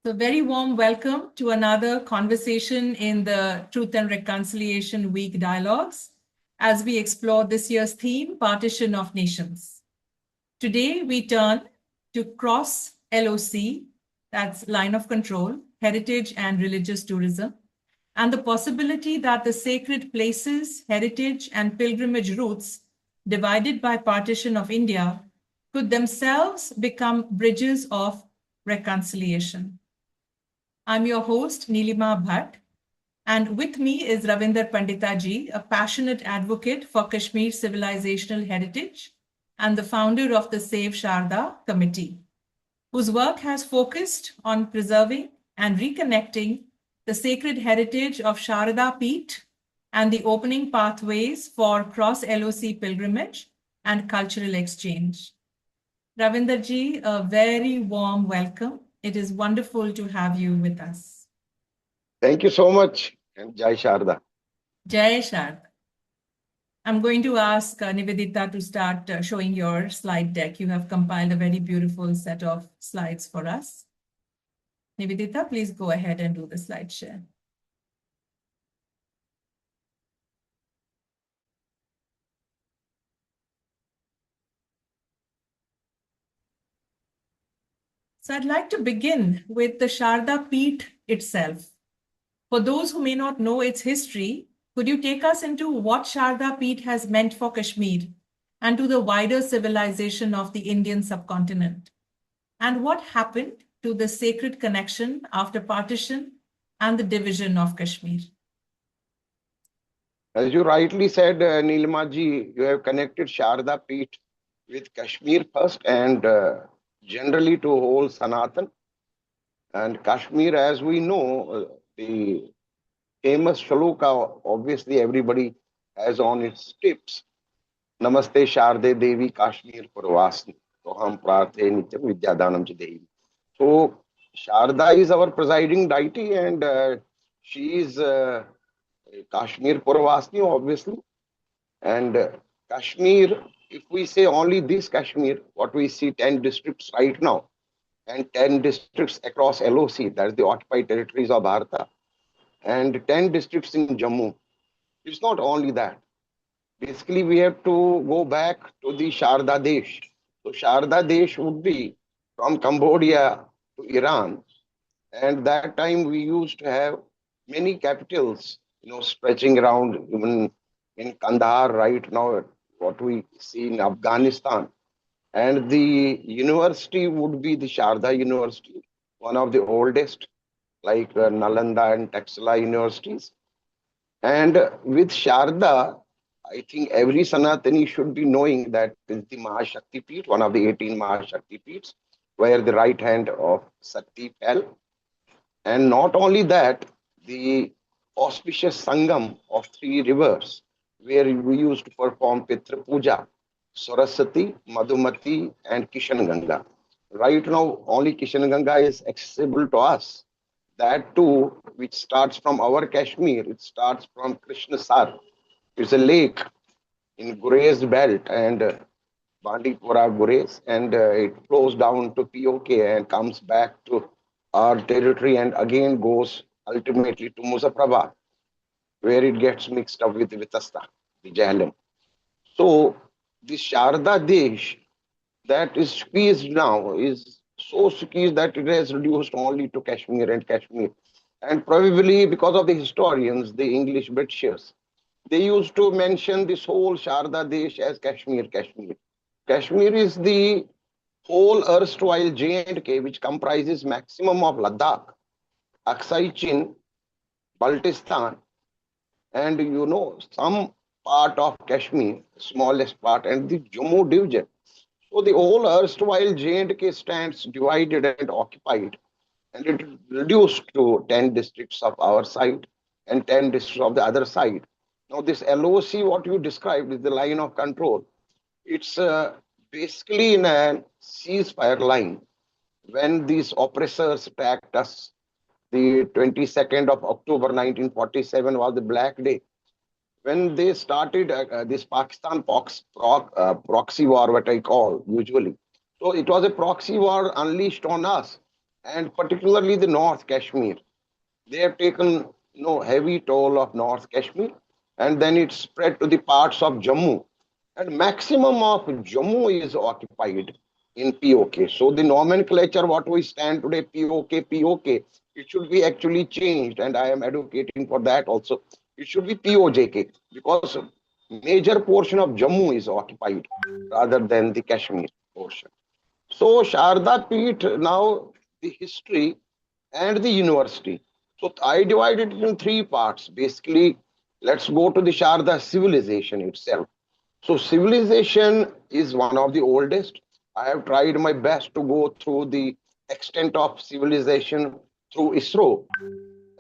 So very warm welcome to another conversation in the Truth and Reconciliation Week dialogues as we explore this year's theme, Partition of Nations. Today we turn to cross-LoC, that's line of control, heritage and religious tourism, and the possibility that the sacred places, heritage and pilgrimage routes divided by partition of India could themselves become bridges of reconciliation. I'm your host, Nilima Bhatt, and with me is Ravinder Pandita ji, a passionate advocate for Kashmir civilisational heritage and the founder of the Save Sharda Committee, whose work has focused on preserving and reconnecting the sacred heritage of Sharda Peeth and the opening pathways for cross-LoC pilgrimage and cultural exchange. Ravinder ji, a very warm welcome. It is wonderful to have you with us. Thank you so much, and Jai Sharda. Jai Sharda. I'm going to ask Nivedita to start showing your slide deck. You have compiled a very beautiful set of slides for us. Nivedita, please go ahead and do the slide share. So I'd like to begin with the Sharda Peeth itself. For those who may not know its history, could you take us into what Sharda Peeth has meant for Kashmir and to the wider civilization of the Indian subcontinent? And what happened to the sacred connection after partition and the division of Kashmir? As you rightly said, Nilima ji, you have connected Sharda Peeth with Kashmir first and generally to whole Sanatan. And Kashmir, as we know, the famous shloka, obviously everybody has on its tips. Namaste Sharde Devi Kashmir Purvasni. Toham Prarthe Nityam Vidyadanam Devi. So Sharda is our presiding deity and she is Kashmir Purvasni, obviously. And Kashmir, if we say only this Kashmir, what we see 10 districts right now, and 10 districts across LoC, that is the occupied territories of Bharata, and 10 districts in Jammu. It's not only that. Basically, we have to go back to the Sharda Desh. So Sharda Desh would be from Cambodia to Iran. And that time we used to have many capitals, stretching around even in Kandahar right now, what we see in Afghanistan. And the university would be the Sharda University, one of the oldest, like Nalanda and Taxila universities. And with Sharda, I think every Sanatani should be knowing that is the Mahashakti Peeth, one of the 18 Mahashakti Peeths, where the right hand of Sakti fell. And not only that, the auspicious Sangam of 3 rivers, where we used to perform Pitra Puja, Saraswati, Madhumati, and Kishan Ganga. Right now, only Kishan Ganga is accessible to us. That too, which starts from our Kashmir, it starts from Krishna Sar. It's a lake in Gurez belt and Bandipura Gurez, and it flows down to POK and comes back to our territory and again goes ultimately to Muzaffarabad, where it gets mixed up with Vitasta, the Jhelum. So the Sharda Desh that is squeezed now is so squeezed that it has reduced only to Kashmir and Kashmir. And probably because of the historians, the English Britishers, they used to mention this whole Sharda Desh as Kashmir, Kashmir. Kashmir is the whole erstwhile J&K, which comprises maximum of Ladakh, Aksai Chin, Baltistan, and some part of Kashmir, smallest part, and the Jammu division. So the whole erstwhile J&K stands divided and occupied, and it reduced to 10 districts of our side and 10 districts of the other side. Now this LoC, what you described, is the line of control. It's basically in a ceasefire line. When these oppressors attacked us, the 22nd of October 1947 was the Black Day. When they started this Pakistan proxy war, what I call usually. So it was a proxy war unleashed on us. and particularly the North Kashmir. They have taken heavy toll of North Kashmir, and then it spread to the parts of Jammu, and maximum of Jammu is occupied in POK. So the nomenclature, what we stand today, POK, it should be actually changed, and I am advocating for that also. It should be POJK because major portion of Jammu is occupied rather than the Kashmir portion. So Sharda Peeth, now the history and the university. So I divided it in three parts. Basically, let's go to the Sharda civilization itself. So civilization is one of the oldest. I have tried my best to go through the extent of civilization through ISRO.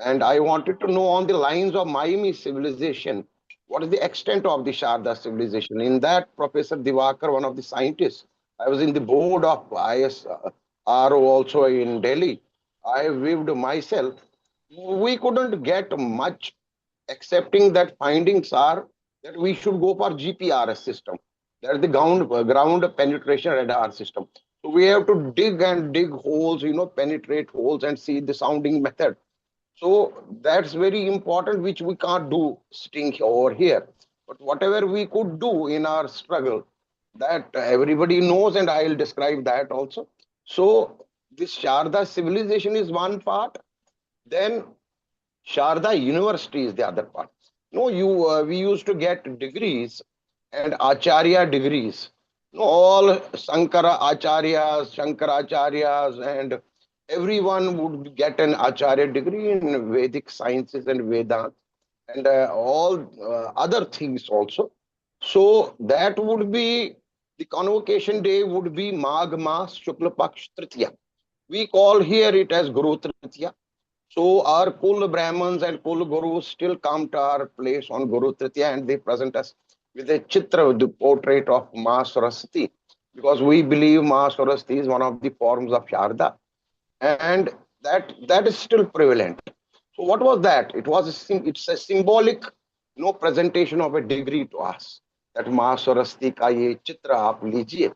And I wanted to know on the lines of Miami civilization, what is the extent of the Sharda civilization? In that, Professor Divakar, one of the scientists, I was in the board of ISRO also in Delhi. I viewed myself. We couldn't get much, accepting that findings are that we should go for GPRS system. That is the ground penetration radar system. So we have to dig and dig holes, penetrate holes and see the sounding method. So that's very important, which we can't do sitting over here. But whatever we could do in our struggle, that everybody knows, and I'll describe that also. So this Sharda civilization is one part. Then Sharda University is the other part. No, we used to get degrees and Acharya degrees. No, all Shankaracharyas, and everyone would get an Acharya degree in Vedic sciences and Vedanta and all other things also. So that would be the convocation day would be Magh Mas Shukla Paksh Tritiya. We call here it as Guru Tritiya. So our Kul Brahmins and Kul Gurus still come to our place on Guru Tritiya and they present us with a chitra, the portrait of Ma Saraswati, because we believe Ma Saraswati is one of the forms of Sharda, and that is still prevalent. So what was that? It's a symbolic presentation of a degree to us, that Ma Saraswati ka ye chitra aap lijiye.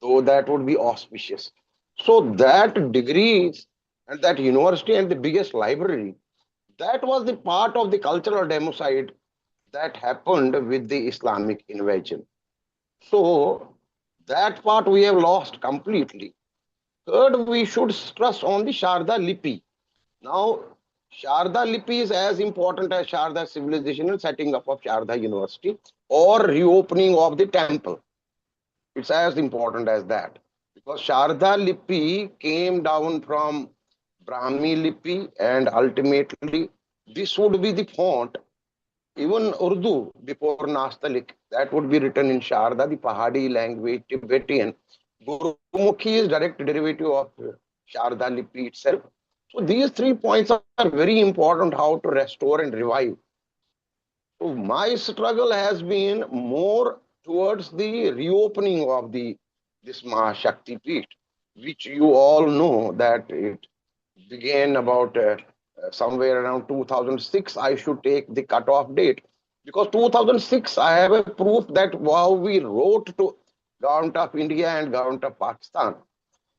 So that would be auspicious. So that degrees and that university and the biggest library, that was the part of the cultural democide that happened with the Islamic invasion. So that part we have lost completely. Third, we should stress on the Sharda Lipi. Now, Sharda Lipi is as important as Sharda civilization and setting up of Sharda University or reopening of the temple. It's as important as that. Because Sharda Lipi came down from Brahmi Lipi, and ultimately this would be the font. Even Urdu before Nastaliq, that would be written in Sharda, the Pahadi language, Tibetan. Gurumukhi is direct derivative of Sharda Lipi itself. So these 3 points are very important, how to restore and revive. So my struggle has been more towards the reopening of this Mahashakti Peeth, which you all know that it began about somewhere around 2006. I should take the cutoff date because 2006 I have a proof that wow, we wrote to Government of India and Government of Pakistan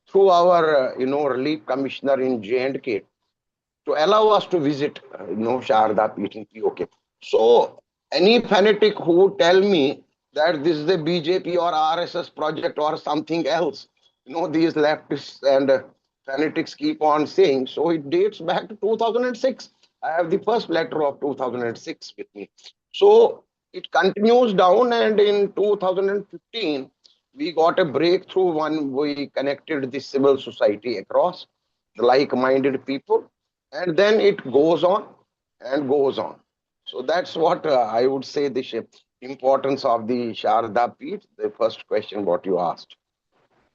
through our relief commissioner in J&K to allow us to visit Sharda Peeth in POK. So any fanatic who would tell me that this is the BJP or RSS project or something else, these leftists and fanatics keep on saying. So it dates back to 2006. I have the first letter of 2006 with me. So it continues down, and in 2015, we got a breakthrough when we connected the civil society across, the like-minded people, and then it goes on and goes on. So that's what I would say the importance of the Sharda Peeth, the first question what you asked.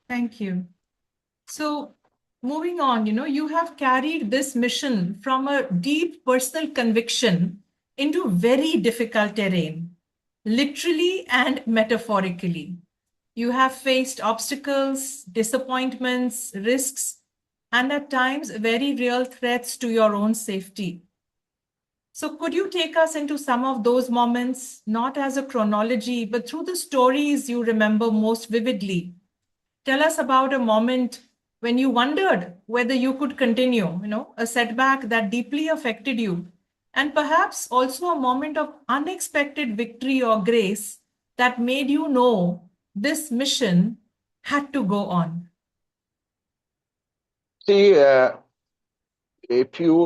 Thank you. So moving on, you have carried this mission from a deep personal conviction into very difficult terrain, literally and metaphorically. You have faced obstacles, disappointments, risks, and at times very real threats to your own safety. So could you take us into some of those moments, not as a chronology, but through the stories you remember most vividly? Tell us about a moment when you wondered whether you could continue, a setback that deeply affected you, and perhaps also a moment of unexpected victory or grace that made you know this mission had to go on? See, if you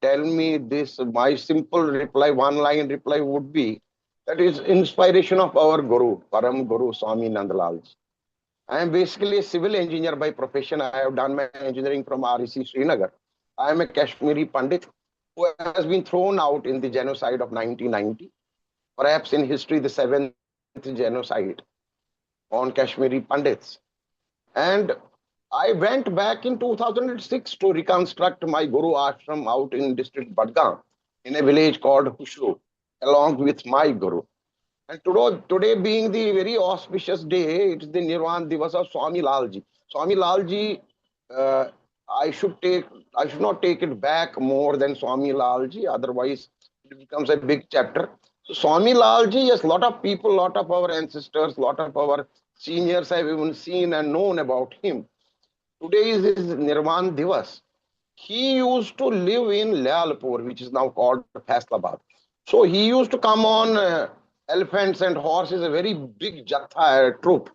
tell me this, my simple reply, one line reply would be that is inspiration of our Guru, Param Guru Swami Nandlal. I am basically a civil engineer by profession. I have done my engineering from REC Srinagar. I am a Kashmiri Pandit who has been thrown out in the genocide of 1990, perhaps in history the seventh genocide on Kashmiri Pandits. And I went back in 2006 to reconstruct my Guru Ashram out in district Badgaon in a village called Hushru, along with my Guru. And today being the very auspicious day, it's the Nirvan Divas of Swami Lalji. Swami Lalji, uh, I should not take it back more than Swami Lalji, otherwise it becomes a big chapter. So Swami Lalji, yes, lot of people, lot of our ancestors, lot of our seniors have even seen and known about him. Today is his Nirvan Divas. He used to live in Lalpur, which is now called Faisalabad. So he used to come on elephants and horses, a very big Jatha troop,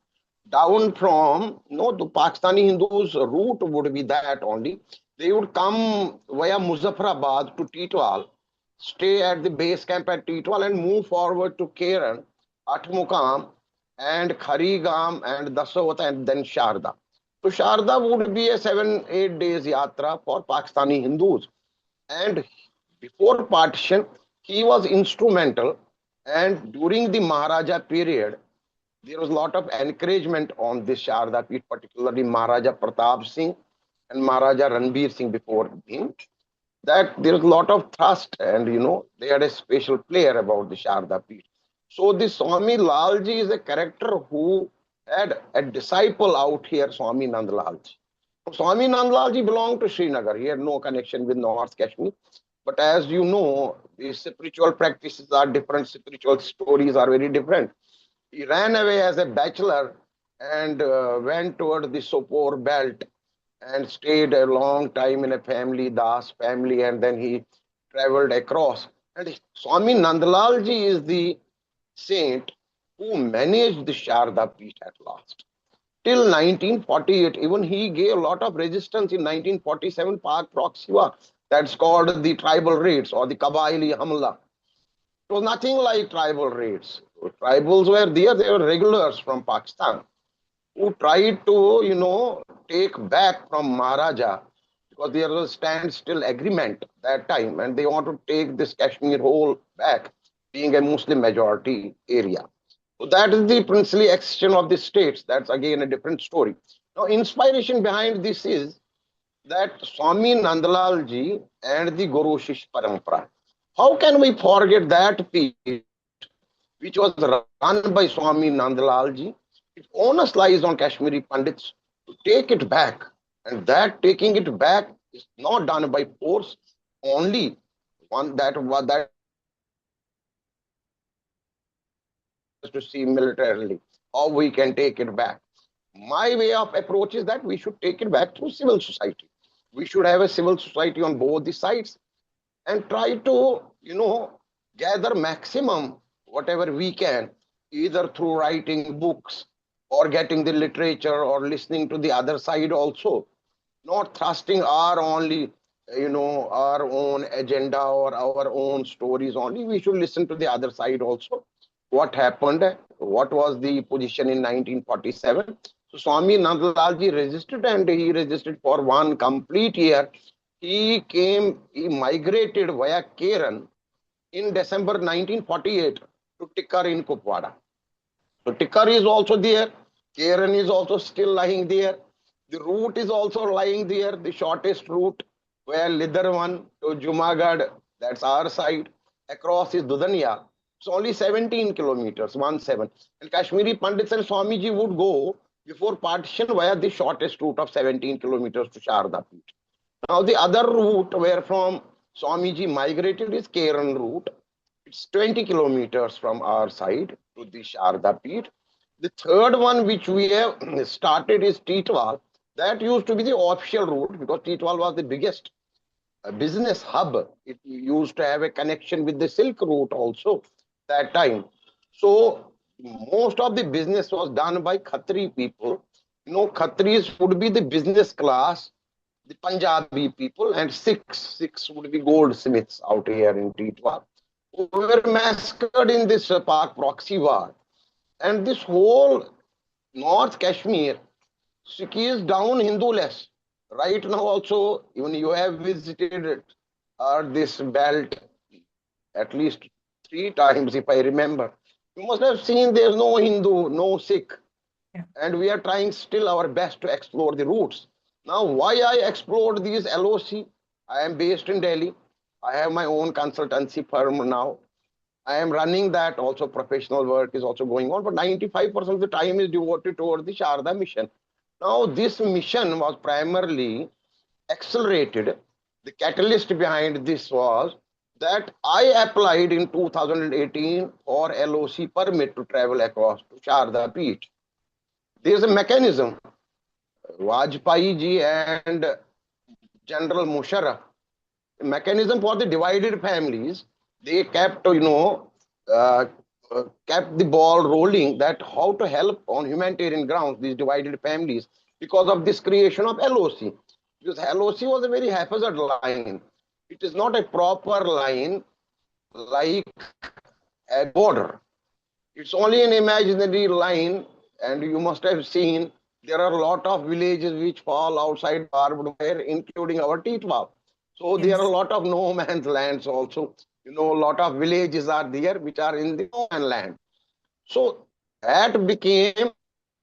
down from, the Pakistani Hindus' route would be that only. They would come via Muzaffarabad to Teetwal, stay at the base camp at Teetwal and move forward to Keran, Atmukam, and Kharigam, and Dasawata, and then Sharda. So Sharda would be a 7-8 days yatra for Pakistani Hindus. And before partition, he was instrumental. And during the Maharaja period, there was a lot of encouragement on this Sharda Peeth, particularly Maharaja Pratap Singh and Maharaja Ranbir Singh before him, that there was a lot of thrust and, they had a special flair about the Sharda Peeth. So this Swami Lalji is a character who had a disciple out here, Swami Nandlalji. Swami Nandlalji belonged to Srinagar. He had no connection with North Kashmir. But as you know, the spiritual practices are different, spiritual stories are very different. He ran away as a bachelor and went toward the Sopore belt and stayed a long time in a family, Das family, and then he traveled across. And Swami Nandlalji is the saint who managed the Sharda Peeth at last. Till 1948, even he gave a lot of resistance in 1947 Pak Proxiva. That's called the tribal raids or the Kabaili Hamla. It was nothing like tribal raids. Tribals were there, they were regulars from Pakistan who tried to, take back from Maharaja because there was a standstill agreement that time and they want to take this Kashmir whole back, being a Muslim majority area. So that is the princely accession of the states. That's again a different story. Now, inspiration behind this is that Swami Nandlalji and the Guru Shish Parampara. How can we forget that piece which was run by Swami Nandlalji? Its onus lies on Kashmiri Pandits to take it back. And that taking it back is not done by force, only one that to see militarily how we can take it back. My way of approach is that we should take it back through civil society. We should have a civil society on both the sides and try to, gather maximum whatever we can, either through writing books or getting the literature or listening to the other side also, not thrusting our only, our own agenda or our own stories only. We should listen to the other side also. What happened? What was the position in 1947? So Swami Nandlalji resisted and he resisted for one complete year. He migrated via Keran in December 1948 to Tikar in Kupwara. So Tikar is also there. Keran is also still lying there. The route is also lying there, the shortest route where Lidarwan to Jumagad, that's our side, across is Dudania. It's only 17 kilometers, 17. And Kashmiri Pandits and Swamiji would go before partition via the shortest route of 17 kilometers to Sharda Peeth. Now the other route where from Swamiji migrated is Keran route. It's 20 kilometers from our side to the Sharda Peeth. The third one which we have started is Teetwal. That used to be the official route because Teetwal was the biggest business hub. It used to have a connection with the Silk Route also that time. So most of the business was done by Khatri people. You know, Khatris would be the business class, the Punjabi people, and Sikhs would be goldsmiths out here in Teetwal, who were massacred in this Pak proxy war. And this whole North Kashmir, Sikh is down Hindu-less. Right now also, even you have visited this belt at least 3 times, if I remember. You must have seen there's no Hindu, no Sikh. Yeah. And we are trying still our best to explore the routes. Now, why I explored these LOC? I am based in Delhi. I have my own consultancy firm now. I am running that also. Professional work is also going on, but 95% of the time is devoted toward the Sharda mission. Now, this mission was primarily accelerated. The catalyst behind this was that I applied in 2018 for LOC permit to travel across to Sharda Peeth. There is a mechanism. Vajpayee ji and General Musharraf, mechanism for the divided families. They kept, uh, kept the ball rolling that how to help on humanitarian grounds these divided families because of this creation of LOC. Because LOC was a very haphazard line. It is not a proper line like a border. It's only an imaginary line, and you must have seen there are a lot of villages which fall outside barbed wire, including our Teetwal. So there are a Yes. lot of no man's lands also. You know, a lot of villages are there which are in the no man's land. So that became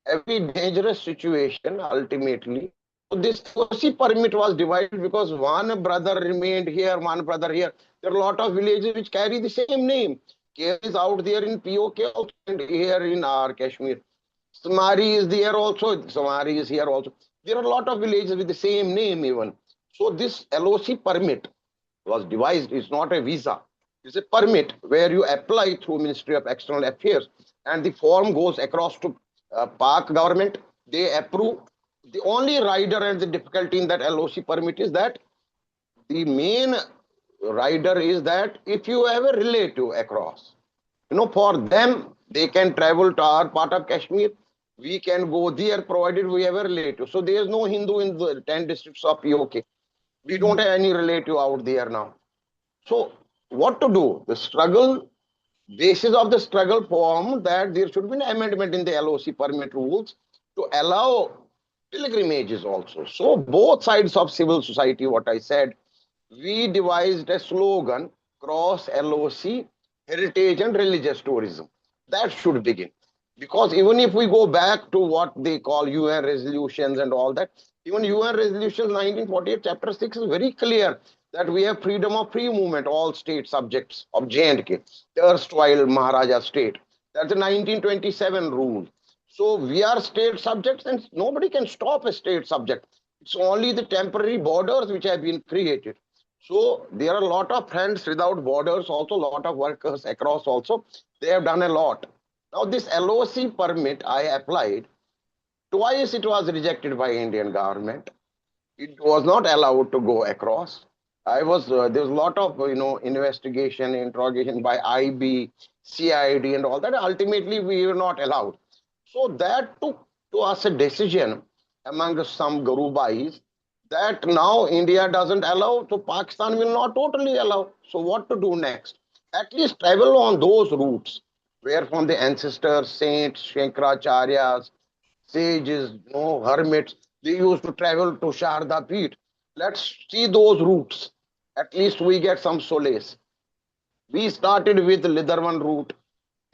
a very dangerous situation ultimately. So this OC permit was divided because one brother remained here, one brother here. There are a lot of villages which carry the same name. Care is out there in POK also, and here in our Kashmir. Samari is there also. Samari is here also. There are a lot of villages with the same name even. So this LOC permit was devised. It's not a visa. It's a permit where you apply through Ministry of External Affairs, and the form goes across to Pak government. They approve. The only rider and the difficulty in that LOC permit is that the main rider is that if you have a relative across, for them, they can travel to our part of Kashmir. We can go there provided we have a relative. So there is no Hindu in the 10 districts of POK. We don't have any relative out there now. So what to do? The struggle, basis of the struggle formed that there should be an amendment in the LOC permit rules to allow pilgrimages also. So both sides of civil society, what I said, we devised a slogan, cross-LoC, heritage and religious tourism. That should begin. Because even if we go back to what they call UN resolutions and all that, even UN resolutions 1948 chapter 6 is very clear that we have freedom of free movement, all state subjects of J&K, the erstwhile Maharaja state. That's the 1927 rule. So we are state subjects and nobody can stop a state subject. It's only the temporary borders which have been created. So there are a lot of friends without borders, also a lot of workers across also. They have done a lot. Now this LOC permit I applied, twice it was rejected by Indian government. It was not allowed to go across. There was a lot of investigation, interrogation by IB, CID and all that. Ultimately we were not allowed. So that took to us a decision among some Gurubais that now India doesn't allow, so Pakistan will not totally allow. So what to do next? At least travel on those routes where from the ancestors, saints, Shankaracharyas, sages, hermits, they used to travel to Sharda Peeth. Let's see those routes. At least we get some solace. We started with the Lidharvan route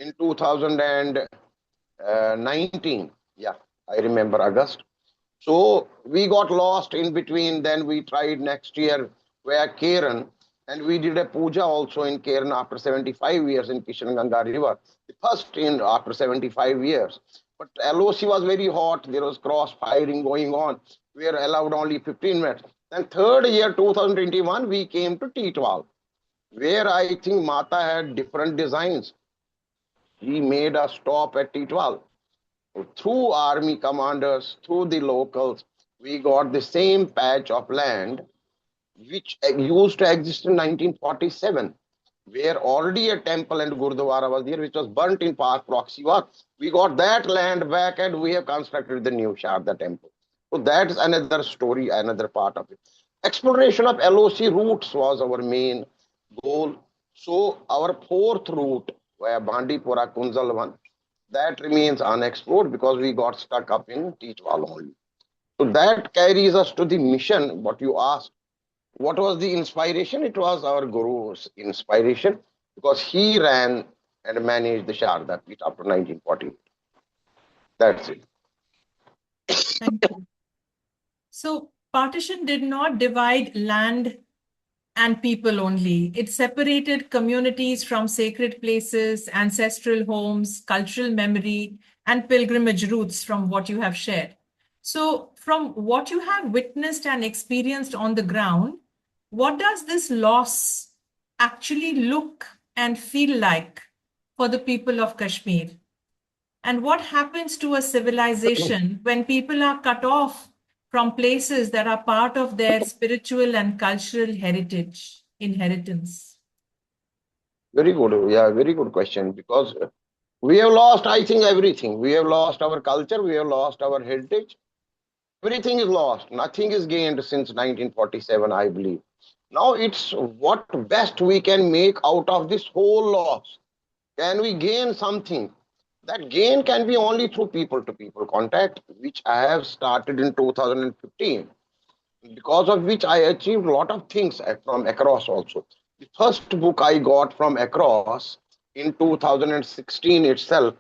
in 2019. Yeah, I remember August. So we got lost in between. Then we tried next year via Keren, and we did a puja also in Keren after 75 years in Kishanganga River. The first in after 75 years. But LOC was very hot. There was cross firing going on. We were allowed only 15 minutes. Then third year, 2021, we came to Teetwal, where I think Mata had different designs. He made us stop at Teetwal through army commanders, through the locals. we got the same patch of land which used to exist in 1947, where already a temple and Gurdwara was there, which was burnt in past proxy war. We got that land back and we have constructed the new Sharda Temple. So that's another story, another part of it. Exploration of LOC routes was our main goal. So our fourth route, via Bandipora Kunzal that remains unexplored because we got stuck up in Teetwal only. So that carries us to the mission, what you asked. What was the inspiration? It was our Guru's inspiration because he ran and managed the Sharda Peeth up to 1940. That's it. Thank you. So partition did not divide land and people only. It separated communities from sacred places, ancestral homes, cultural memory, and pilgrimage routes from what you have shared. So from what you have witnessed and experienced on the ground, what does this loss actually look and feel like for the people of Kashmir? And what happens to a civilization when people are cut off from places that are part of their spiritual and cultural heritage, inheritance? Very good. Yeah, very good question. Because we have lost, I think, everything. We have lost our culture. We have lost our heritage. Everything is lost. Nothing is gained since 1947, I believe. Now it's what best we can make out of this whole loss. Can we gain something? That gain can be only through people to people contact, which I have started in 2015, because of which I achieved a lot of things from across also. The first book I got from across in 2016 itself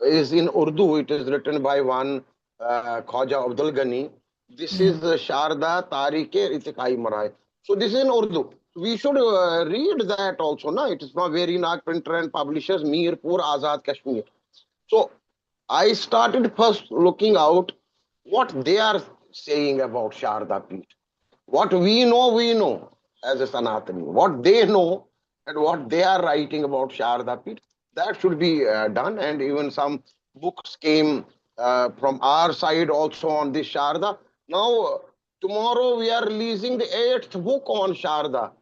is in Urdu. It is written by one Khwaja Abdul Ghani. This is Sharda Tarike Itikai Marai. So this is in Urdu. We should read that also. Na? It is from Verinag Printer and Publishers, Mirpur Azad Kashmir. So I started first looking out what they are saying about Sharda Peeth. What we know as a Sanatani. What they know and what they are writing about Sharda Peeth, that should be done. And even some books came from our side also on this Sharda. Now, tomorrow we are releasing the 8th book on Sharda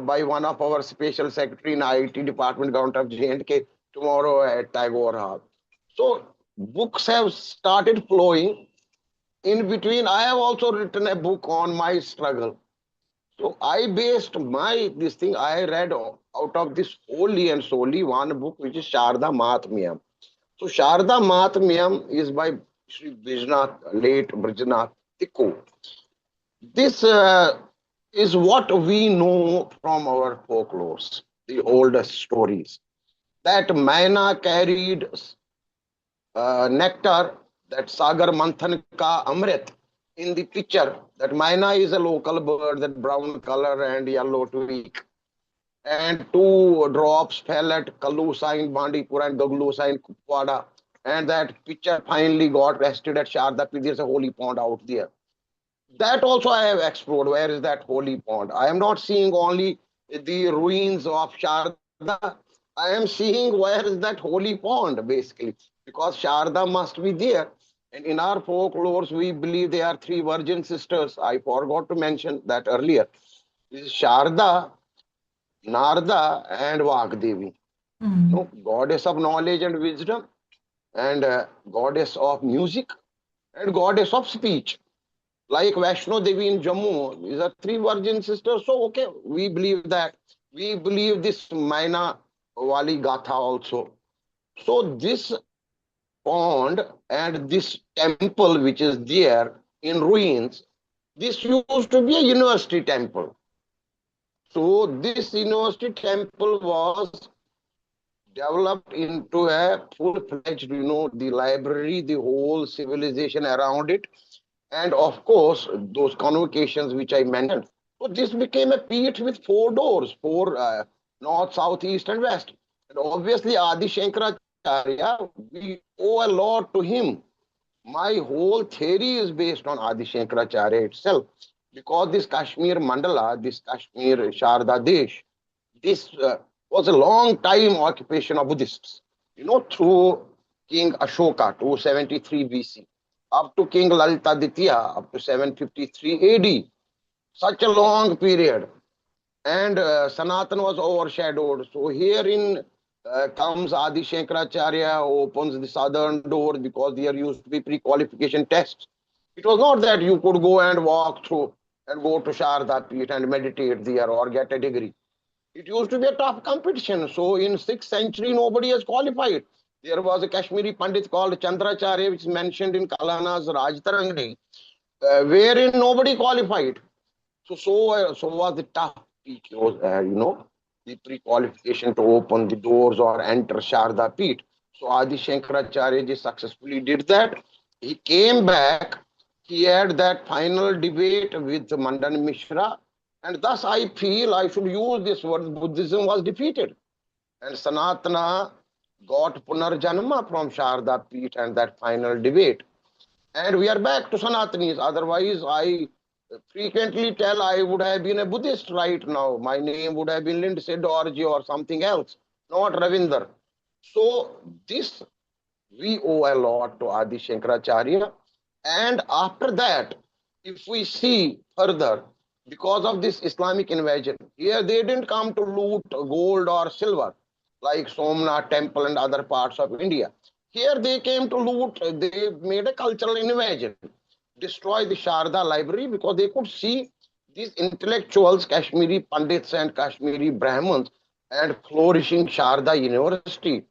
by one of our special secretary in IT department, government of J&K, tomorrow at Tagore Hall. So books have started flowing. In between, I have also written a book on my struggle. So I based my this thing. I read out of this wholly and solely one book, which is Sharda Mahatmyam. So Sharda Mahatmyam is by Sri Bijnath, late Brijnath Tikku. This is what we know from our folklores, the oldest stories. That Maina carried nectar, that Sagar Manthan ka Amrit in the picture. That Maina is a local bird, that brown color and yellow tweak. And two drops fell at Kalusa in Bandipur and Gaglusa in Kupwada. And that picture finally got rested at Sharda Peeth. There's a holy pond out there. That also I have explored. Where is that holy pond? I am not seeing only the ruins of Sharda. I am seeing where is that holy pond, basically, because Sharda must be there. And in our folklores, we believe there are three virgin sisters. I forgot to mention that earlier. This is Sharda, Narda, and Vagdevi. No, goddess of knowledge and wisdom, and goddess of music, and goddess of speech. Like Vaishno Devi in Jammu, these are three virgin sisters. So, okay, we believe that. We believe this Maina Wali Gatha also. So, this pond and this temple, which is there in ruins, this used to be a university temple. So, this university temple was developed into a full-fledged, the library, the whole civilization around it, and of course, those convocations which I mentioned. So this became a peeth with four doors, four north, south, east, and west. And obviously, Adi Shankaracharya, we owe a lot to him. My whole theory is based on Adi Shankaracharya itself, because this Kashmir Mandala, this Kashmir Sharda Desh, this was a long time occupation of Buddhists, through King Ashoka, 273 BC. up to King Lalitaditya, up to 753 AD. Such a long period. And Sanatan was overshadowed. So herein comes Adi Shankaracharya, opens the southern door because there used to be pre-qualification tests. It was not that you could go and walk through and go to Sharda Peeth and meditate there or get a degree. It used to be a tough competition. So in 6th century, nobody has qualified. There was a Kashmiri Pandit called Chandracharya, which is mentioned in Kalana's Rajtarangni, wherein nobody qualified. So was the tough PQs, the pre-qualification to open the doors or enter Sharda Peeth. So Adi Shankaracharya ji successfully did that. He came back. He had that final debate with Mandan Mishra. And thus I feel I should use this word, Buddhism was defeated. And Sanatana got Punarjanma from Sharda Peeth and that final debate. And we are back to Sanatanis. Otherwise, I frequently tell I would have been a Buddhist right now. My name would have been Lindsay Dorji or something else, not Ravinder. So this we owe a lot to Adi Shankaracharya. And after that, if we see further, because of this Islamic invasion, here they didn't come to loot gold or silver like Somnath Temple and other parts of India. Here they came to loot, they made a cultural invasion, destroy the Sharda library because they could see these intellectuals, Kashmiri Pandits and Kashmiri Brahmins, and flourishing Sharda University.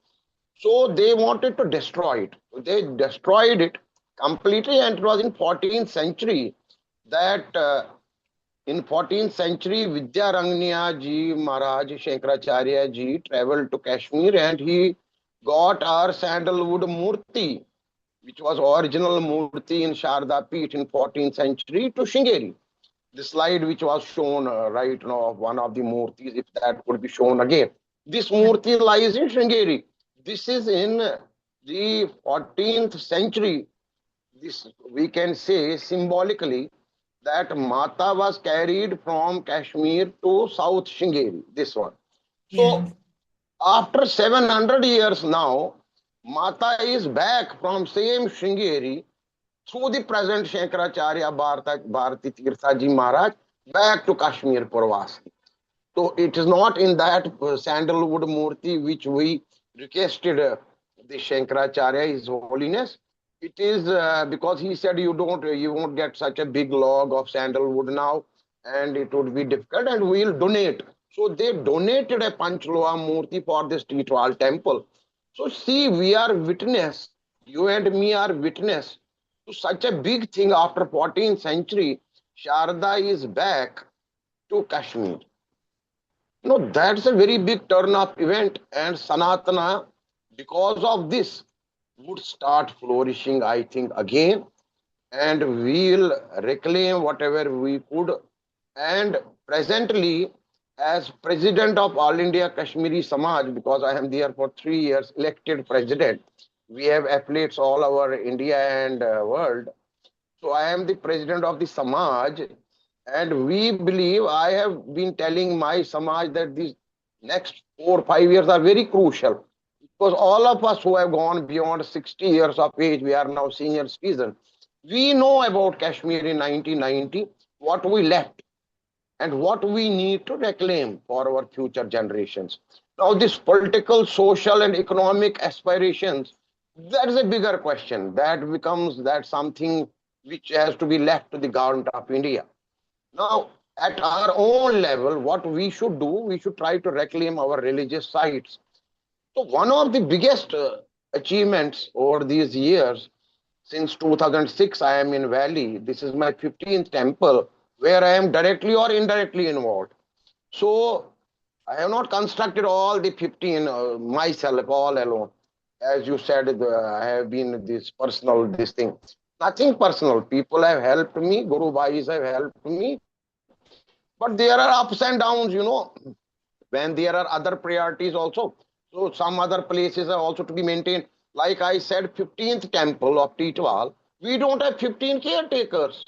So they wanted to destroy it. They destroyed it completely, and it was in 14th century that in 14th century Vidyaranya ji Maharaj Shankaracharya ji traveled to Kashmir and he got our sandalwood murti, which was original murti in Sharda Peeth in 14th century, to Shringeri. The slide which was shown right now of one of the murtis, if that could be shown again. This murti lies in Shringeri. This is in the 14th century. This we can say symbolically that Mata was carried from Kashmir to South Shringeri, this one. So after 700 years now, Mata is back from same Shringeri through the present Shankaracharya Bharati Tirtha Ji Maharaj back to Kashmir Purvasi. So it is not in that sandalwood murti which we requested the Shankaracharya, His Holiness. It is because he said you won't get such a big log of sandalwood now, and it would be difficult, and we'll donate. So they donated a Panchloha murti for this Teetwal temple. So see, we are witness, you and me are witness to such a big thing after 14th century. Sharda is back to Kashmir. No, that's a very big turn of event, and Sanatana, because of this, would start flourishing, I think, again, and we'll reclaim whatever we could. And presently, as president of All India Kashmiri Samaj, because I am there for 3 years, elected president, we have affiliates all over India and world. So I am the president of the Samaj, and we believe, I have been telling my Samaj that these next 4 or 5 years are very crucial. Because all of us who have gone beyond 60 years of age, we are now senior citizens. We know about Kashmir in 1990, what we left and what we need to reclaim for our future generations. Now, this political, social, and economic aspirations, that is a bigger question. That becomes that something which has to be left to the government of India. Now, at our own level, what we should do, we should try to reclaim our religious sites. So one of the biggest achievements over these years, since 2006, I am in Valley. This is my 15th temple where I am directly or indirectly involved. So I have not constructed all the 15 myself, all alone. As you said, I have been this thing. Nothing personal. People have helped me. Guru Bhais have helped me. But there are ups and downs, when there are other priorities also. So some other places are also to be maintained. Like I said, 15th temple of Teetwal, we don't have 15 caretakers.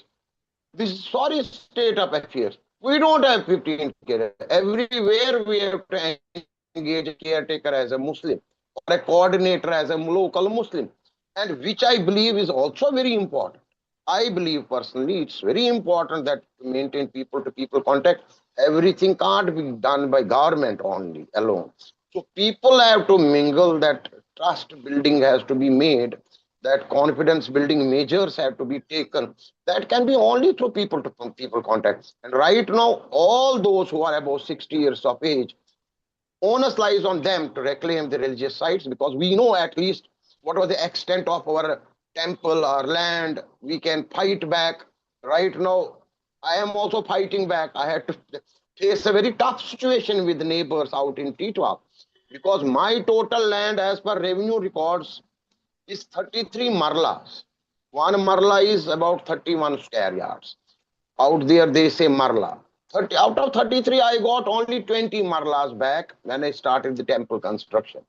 This is sorry state of affairs. We don't have 15 caretakers. Everywhere we have to engage a caretaker as a Muslim or a coordinator as a local Muslim. and which I believe is also very important. I believe personally it's very important that to maintain people to people contact. Everything can't be done by government only alone. So people have to mingle, that trust building has to be made, that confidence building measures have to be taken. That can be only through people to people contact. And right now, all those who are above 60 years of age, onus lies on them to reclaim the religious sites, because we know at least what was the extent of our temple or land. We can fight back. Right now, I am also fighting back. I had to face a very tough situation with neighbors out in Teetwal, because my total land as per revenue records is 33 marlas. One marla is about 31 square yards. Out there, they say marla. 30, out of 33, I got only 20 marlas back when I started the temple construction.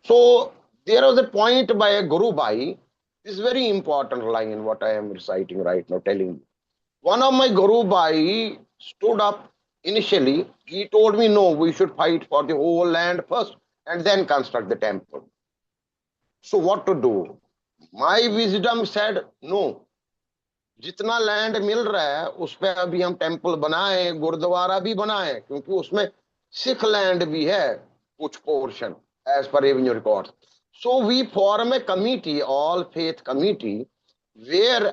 So there was a point by a Guru Bhai. This is very important line, what I am reciting right now, telling you. One of my Guru Bhai stood up initially. He told me, no, we should fight for the whole land first and then construct the temple. So what to do? My wisdom said, no, जितना land मिल रहा है उस पर अभी हम temple बनाए, गुरुद्वारा भी बनाए, क्योंकि उसमें सिख लैंड भी है कुछ portion as per revenue record. So we form a committee, all faith committee, where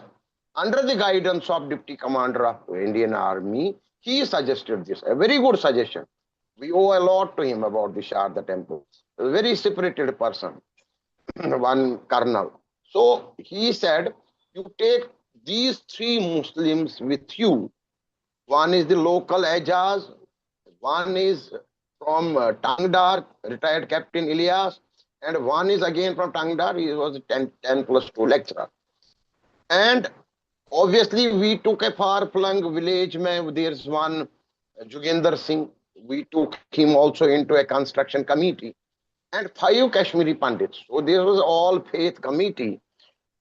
under the guidance of Deputy Commander of Indian Army, he suggested this, a very good suggestion. We owe a lot to him about the Sharda Temple. A very spirited person, one colonel. So he said, you take these three Muslims with you. One is the local Ajaz, one is from Tangdar, retired Captain Ilyas, and one is again from Tangdar, he was a 10 plus 2 lecturer. And obviously, we took a far-flung village. There's one Joginder Singh. We took him also into a construction committee, and 5 Kashmiri Pandits. So there was all faith committee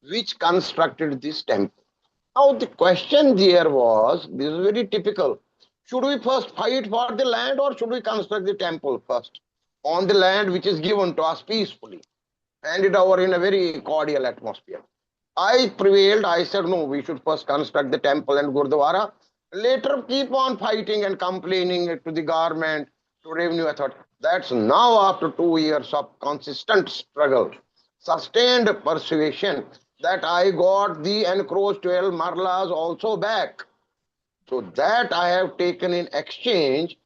which constructed this temple. Now the question there was, this is very typical. Should we first fight for the land, or should we construct the temple first on the land which is given to us peacefully, handed over in a very cordial atmosphere? I prevailed. I said, no, we should first construct the temple and Gurdwara. Later, keep on fighting and complaining to the government, to revenue authority. That's now after 2 years of consistent struggle, sustained persuasion, that I got the encroached 12 marlas also back. So that I have taken in exchange,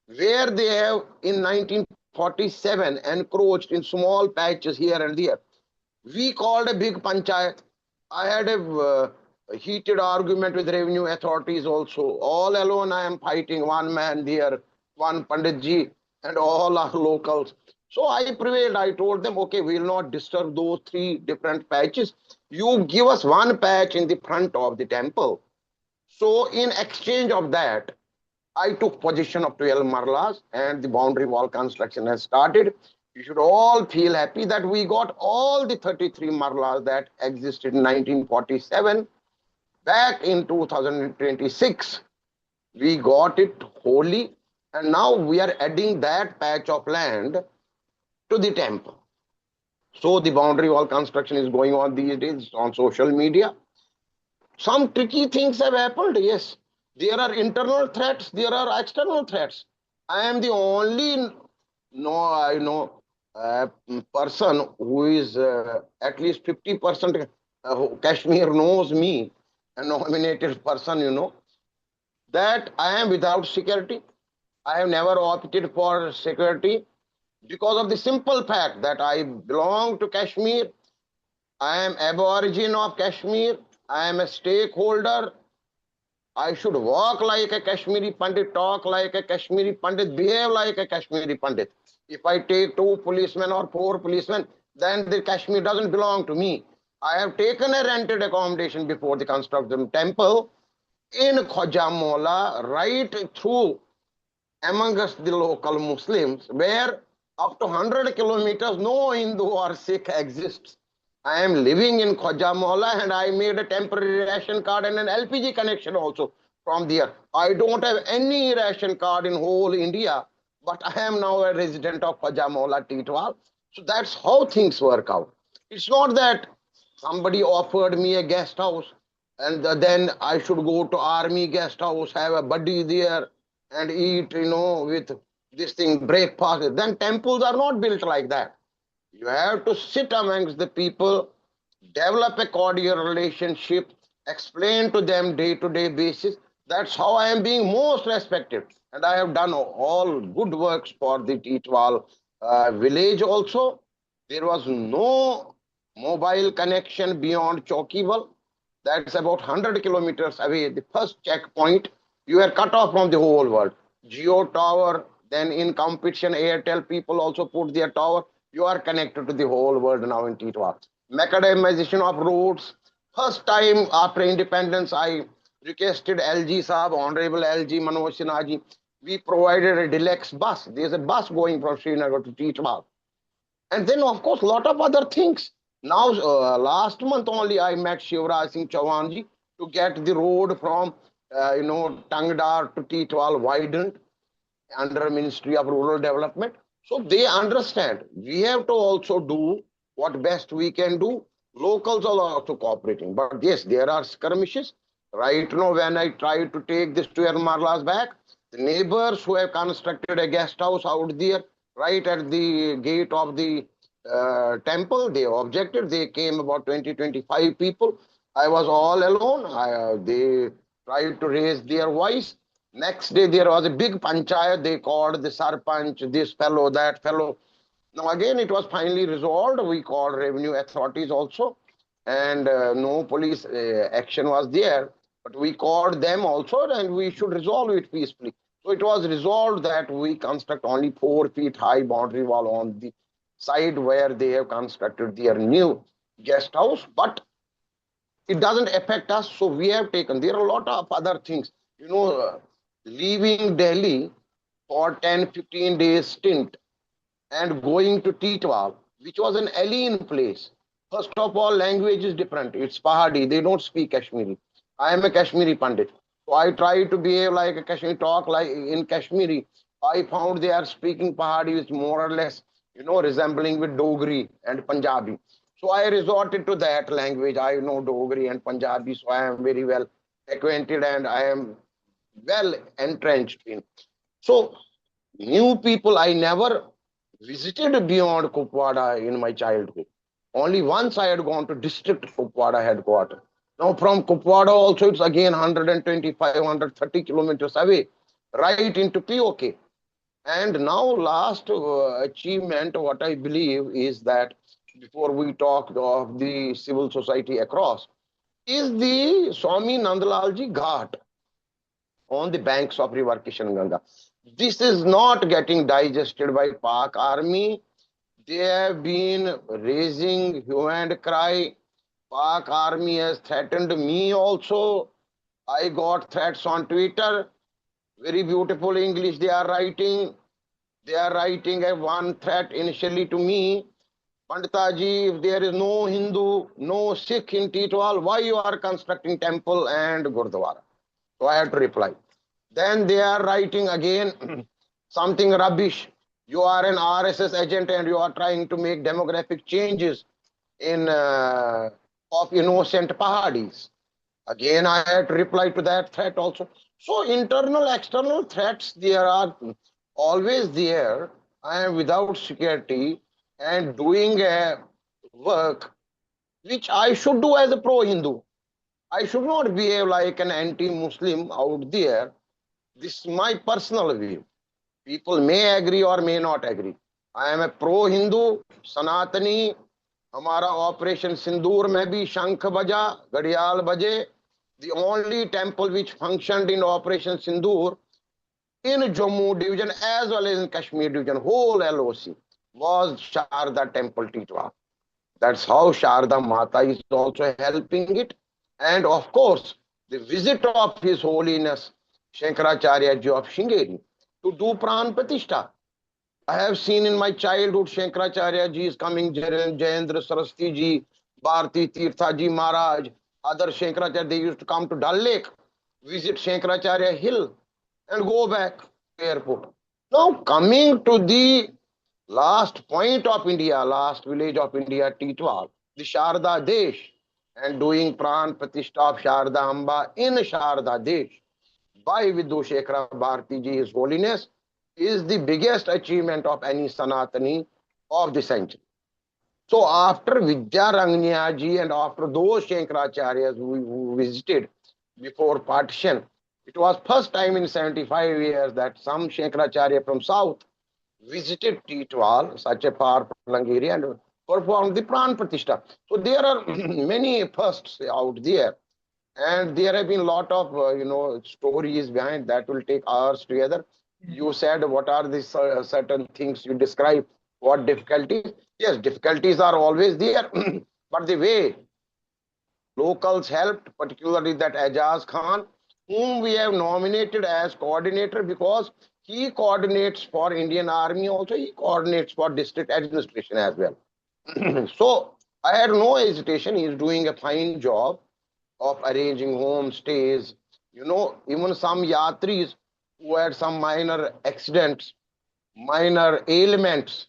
where they have in 1947 encroached in small patches here and there. We called a big panchayat. I had a heated argument with revenue authorities also. All alone I am fighting, one man there, one Panditji, and all are locals. So I prevailed. I told them, okay, we will not disturb those 3 different patches. You give us one patch in the front of the temple. So in exchange of that, I took possession of 12 marlas, and the boundary wall construction has started. You should all feel happy that we got all the 33 marlas that existed in 1947 back in 2026. We got it wholly, and now we are adding that patch of land to the temple. So the boundary wall construction is going on these days on social media. Some tricky things have happened, yes. There are internal threats, there are external threats. I am the only person who is at least 50% Kashmir knows me, a nominated person, that I am without security. I have never opted for security because of the simple fact that I belong to Kashmir. I am aborigine of Kashmir. I am a stakeholder. I should walk like a Kashmiri Pandit, talk like a Kashmiri Pandit, behave like a Kashmiri Pandit. If I take 2 policemen or 4 policemen, then the Kashmir doesn't belong to me. I have taken a rented accommodation before the construction of the temple in Khwaja Mola, right through amongst the local Muslims, where up to 100 kilometers no Hindu or Sikh exists. I am living in Khwaja Mola, and I made a temporary ration card and an LPG connection also from there. I don't have any ration card in whole India, but I am now a resident of Khwaja Mola, Teetwal. So that's how things work out. It's not that Somebody offered me a guest house, and then I should go to army guest house, have a buddy there, and eat, with this thing, breakfast. Then temples are not built like that. You have to sit amongst the people, develop a cordial relationship, explain to them day-to-day basis. That's how I am being most respected. And I have done all good works for the Teetwal village also. There was no mobile connection beyond Chowkiwal. That's about 100 kilometers away. The first checkpoint, you are cut off from the whole world. Geo tower, then in competition, Airtel people also put their tower. You are connected to the whole world now in Teetwal. Macadamization of roads. First time after independence, I requested LG Saab, Honorable LG Manoj Sinha ji. We provided a deluxe bus. There's a bus going from Srinagar to Teetwal. And then, of course, a lot of other things. Now, last month only, I met Shivraj Singh Chauhan ji to get the road from, Tangdar to Teetwal widened under Ministry of Rural Development. So they understand. We have to also do what best we can do. Locals are also cooperating. But yes, there are skirmishes. Right now, when I tried to take this to Marla's back, the neighbors who have constructed a guest house out there, right at the gate of the temple, they objected. They came about 20-25 people. I was all alone. They tried to raise their voice. Next day, there was a big panchayat. They called the sarpanch, this fellow, that fellow. Now, again, it was finally resolved. We called revenue authorities also, and no police action was there. But we called them also, and we should resolve it peacefully. So it was resolved that we construct only 4 feet high boundary wall on the side where they have constructed their new guest house. But it doesn't affect us. So we have taken, there are a lot of other things. Leaving Delhi for 10-15 days stint and going to Teetwal, which was an alien place. First of all, language is different. It's Pahadi. They don't speak Kashmiri. I am a Kashmiri Pandit. So I try to behave like a Kashmiri, talk like in Kashmiri. I found they are speaking Pahadi, which more or less, resembling with Dogri and Punjabi. So I resorted to that language. I know Dogri and Punjabi, so I am very well acquainted and I am well entrenched in. So new people, I never visited beyond Kupwara in my childhood. Only once I had gone to district Kupwara headquarters. Now from Kupwara also it's again 125, 130 kilometers away, right into POK. And now last achievement, what I believe is that before we talk of the civil society across, is the Swami Nandalalji Ghat on the banks of river Kishanganga. This is not getting digested by Pak army. They have been raising hue and cry. Pak army has threatened me also. I got threats on Twitter. Very beautiful English they are writing. They are writing a one threat initially to me. Pandita ji, if there is no Hindu, no Sikh in Teetwal, why you are constructing temple and Gurdwara? So I have to reply. Then they are writing again something rubbish. You are an RSS agent and you are trying to make demographic changes in of innocent Pahadis. Again, I had to reply to that threat also. So internal, external threats, there are always there. I am without security and doing a work which I should do as a pro-Hindu. I should not behave like an anti-Muslim out there. This is my personal view. People may agree or may not agree. I am a pro-Hindu, Sanatani. हमारा operation सिंदूर में भी शंख बजा, घड़ियाल बजे. The only temple which functioned in Operation Sindoor in Jammu division as well as in Kashmir division, whole LOC, was Sharda Temple Teetwal. That's how Sharda Mata is also helping it. And of course, the visit of His Holiness Shankaracharya ji of Shingeri to do Pran Pratishtha. I have seen in my childhood Shankaracharya ji is coming, Jayendra Saraswati ji, Bharati Tirtha ji Maharaj, other Shankaracharya, they used to come to Dal Lake, visit Shankaracharya Hill and go back to airport. Now coming to the last point of India, last village of India, Teetwal, the Sharda Desh and doing Pran Pratishtha of Sharda Amba in Sharda Desh by Vidushekara Bharti Ji, His Holiness, is the biggest achievement of any Sanatani of the century. So after Vidya Rangnya ji and after those Shankaracharyas who visited before partition, it was first time in 75 years that some Shankaracharya from south visited Teetwal, such a powerful area, and performed the Pran Pratishtha. So there are many firsts out there. And there have been a lot of, stories behind that will take hours together. You said, what are the certain things you describe? What difficulties? Yes, difficulties are always there. But the way locals helped, particularly that Ajaz Khan, whom we have nominated as coordinator because he coordinates for Indian Army also, he coordinates for district administration as well. So I had no hesitation. He is doing a fine job of arranging homestays. Even some yatris who had some minor accidents, minor ailments.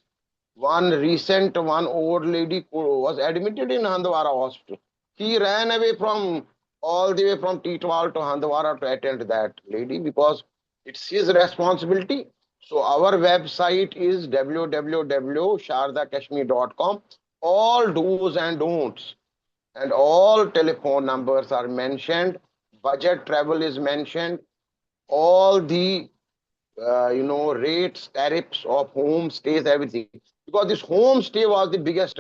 One old lady was admitted in Handwara hospital. He ran away from all the way from Teetwal to Handwara to attend that lady because it's his responsibility. So our website is www.shardakashmir.com. All do's and don'ts and all telephone numbers are mentioned. Budget travel is mentioned. All the rates, tariffs of homestays, everything. Because this homestay was the biggest,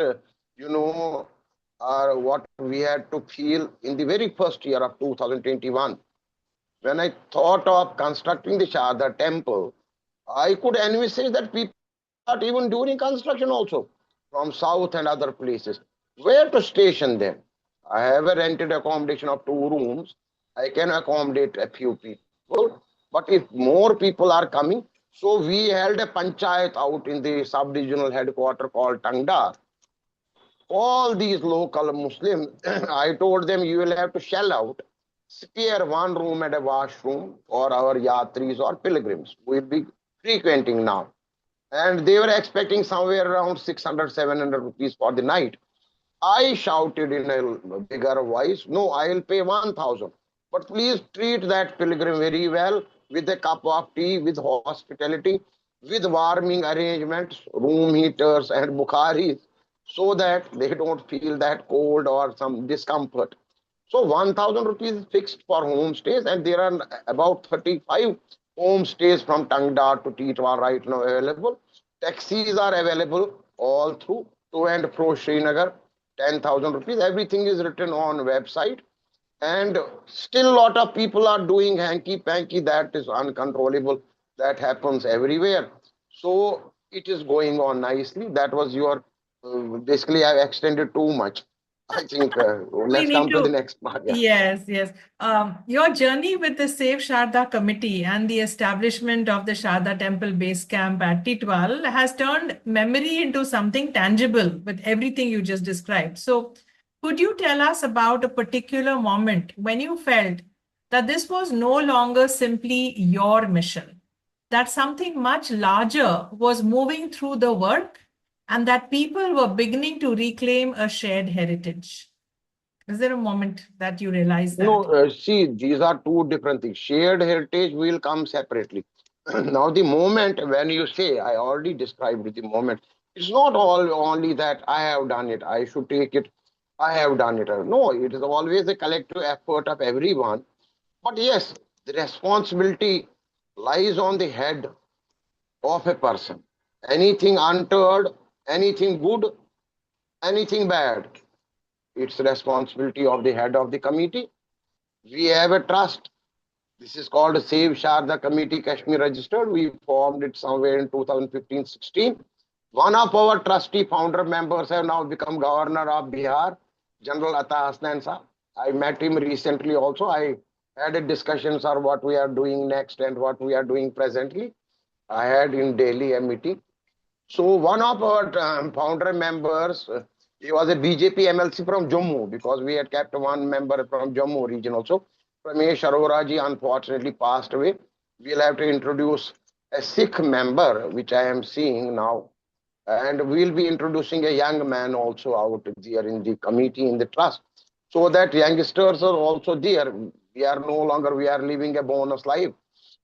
what we had to feel in the very first year of 2021. When I thought of constructing the Sharda Temple, I could envisage that people start even during construction also from south and other places. Where to station them? I have a rented accommodation of 2 rooms. I can accommodate a few people. But if more people are coming, so we held a panchayat out in the sub-regional headquarters called Tangda. All these local Muslims, I told them you will have to shell out, spare 1 room and a washroom for our yatris or pilgrims who will be frequenting now. And they were expecting somewhere around 600, 700 rupees for the night. I shouted in a bigger voice, no, I will pay 1,000. But please treat that pilgrim very well with a cup of tea, with hospitality, with warming arrangements, room heaters and bukharis, so that they don't feel that cold or some discomfort. So 1,000 rupees is fixed for homestays, and there are about 35 homestays from Tangda to Teetwal right now available. Taxis are available all through to and fro Srinagar. 10,000 rupees. Everything is written on website. And still a lot of people are doing hanky-panky. That is uncontrollable. That happens everywhere. So it is going on nicely. That was your, basically I've extended too much. I think We let's need come to the to, next part. Yeah. yes, yes. Your journey with the Save Sharda Committee and the establishment of the Sharda Temple base camp at Teetwal has turned memory into something tangible with everything you just described. So, could you tell us about a particular moment when you felt that this was no longer simply your mission, that something much larger was moving through the work and that people were beginning to reclaim a shared heritage? Is there a moment that you realize that? See, these are two different things. Shared heritage will come separately. Now, the moment when you say, I already described the moment, it's not all only that I have done it, I should take it, I have done it. No, it is always a collective effort of everyone. But yes, the responsibility lies on the head of a person. Anything untoward, anything good, anything bad, it's the responsibility of the head of the committee. We have a trust. This is called Save Sharda Committee Kashmir registered. We formed it somewhere in 2015-16. One of our trustee founder members have now become governor of Bihar, General Atta Hasnan Sir. I met him recently also. I had a discussions on what we are doing next and what we are doing presently. I had in Delhi a meeting. So one of our founder members, he was a BJP MLC from Jammu because we had kept one member from Jammu region also. Ramesh Arora ji unfortunately passed away. We'll have to introduce a Sikh member, which I am seeing now. And we'll be introducing a young man also out there in the committee, in the trust, so that youngsters are also there. We are no longer, we are living a bonus life.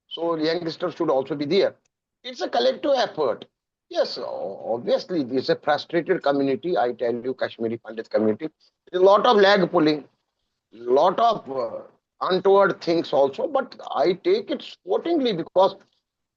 So youngsters should also be there. It's a collective effort. Yes, obviously, it's a frustrated community. I tell you, Kashmiri Pandit community. There's a lot of leg pulling, lot of untoward things also, but I take it sportingly because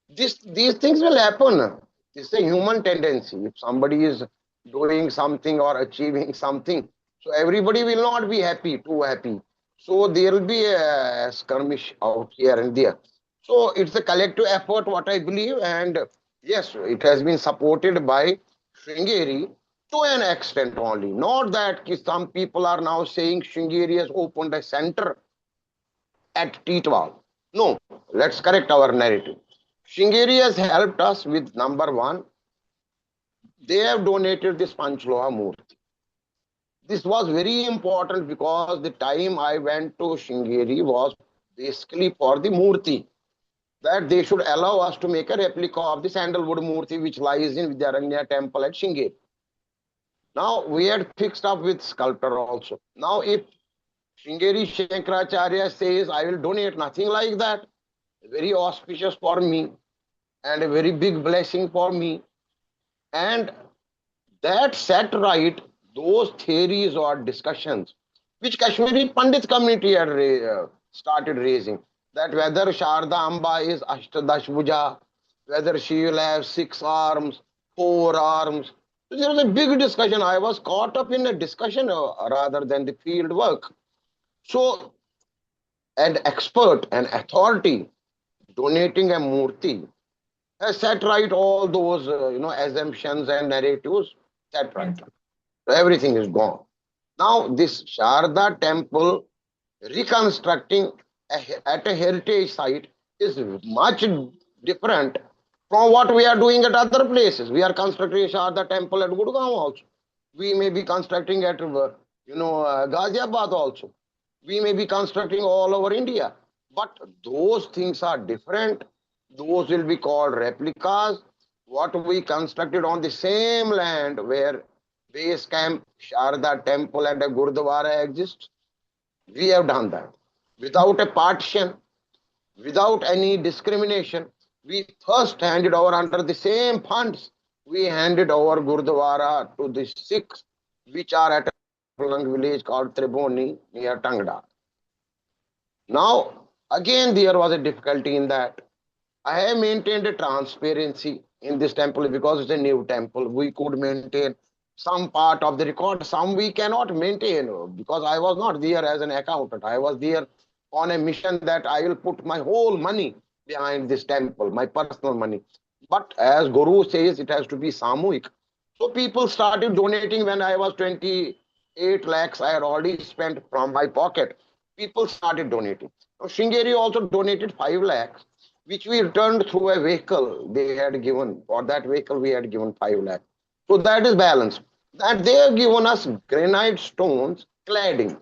these things will happen. It's a human tendency. If somebody is doing something or achieving something, so everybody will not be happy, too happy. So there will be a skirmish out here and there. So it's a collective effort, what I believe, and yes, it has been supported by Sringeri to an extent only. Not that some people are now saying Sringeri has opened a center at Teetwal. No, let's correct our narrative. Sringeri has helped us with number one. They have donated this Panchloha Murti. This was very important because the time I went to Sringeri was basically for the Murti, that they should allow us to make a replica of the sandalwood Murti which lies in Vidyaranya temple at Sringeri. Now we had fixed up with sculptor also. Now if Sringeri Shankaracharya says I will donate, nothing like that, very auspicious for me and a very big blessing for me. And that set right those theories or discussions which Kashmiri Pandit community had started raising, that whether Sharda Amba is Ashtadash Bhuja, whether she will have 6 arms, 4 arms. So there was a big discussion. I was caught up in a discussion rather than the field work. So an expert, an authority donating a murti has set right all those assumptions and narratives, set right. So everything is gone. Now this Sharda temple reconstructing at a heritage site is much different from what we are doing at other places. We are constructing a Sharda temple at Gurgaon also. We may be constructing at Ghaziabad also. We may be constructing all over India. But those things are different. Those will be called replicas. What we constructed on the same land where base camp, Sharda temple and a Gurdwara exists, we have done that. Without a partition, without any discrimination, we first handed over under the same funds. We handed over Gurdwara to the Sikhs, which are at a village called Triboni near Tangda. Now, again, there was a difficulty in that. I have maintained a transparency in this temple because it's a new temple. We could maintain some part of the record, some we cannot maintain because I was not there as an accountant. I was there on a mission that I will put my whole money behind this temple, my personal money. But as Guru says, it has to be samuik. So people started donating when I was 28 lakhs. I had already spent from my pocket. People started donating. Now, Sringeri also donated 5 lakhs, which we returned through a vehicle they had given. For that vehicle, we had given 5 lakhs. So that is balanced. That they have given us granite stones cladding,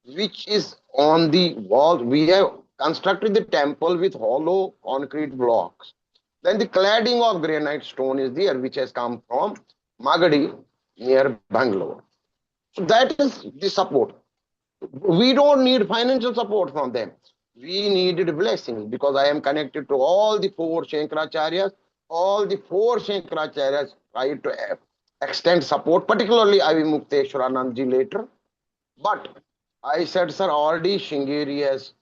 which is on the walls. We have constructed the temple with hollow concrete blocks. Then the cladding of granite stone is there, which has come from Magadi near Bangalore. So that is the support. We don't need financial support from them. We needed blessings because I am connected to all the 4 Shankaracharyas. All the 4 Shankaracharyas tried to extend support, particularly Avi Mukteswaranand later. But I said, sir, already Sringeri has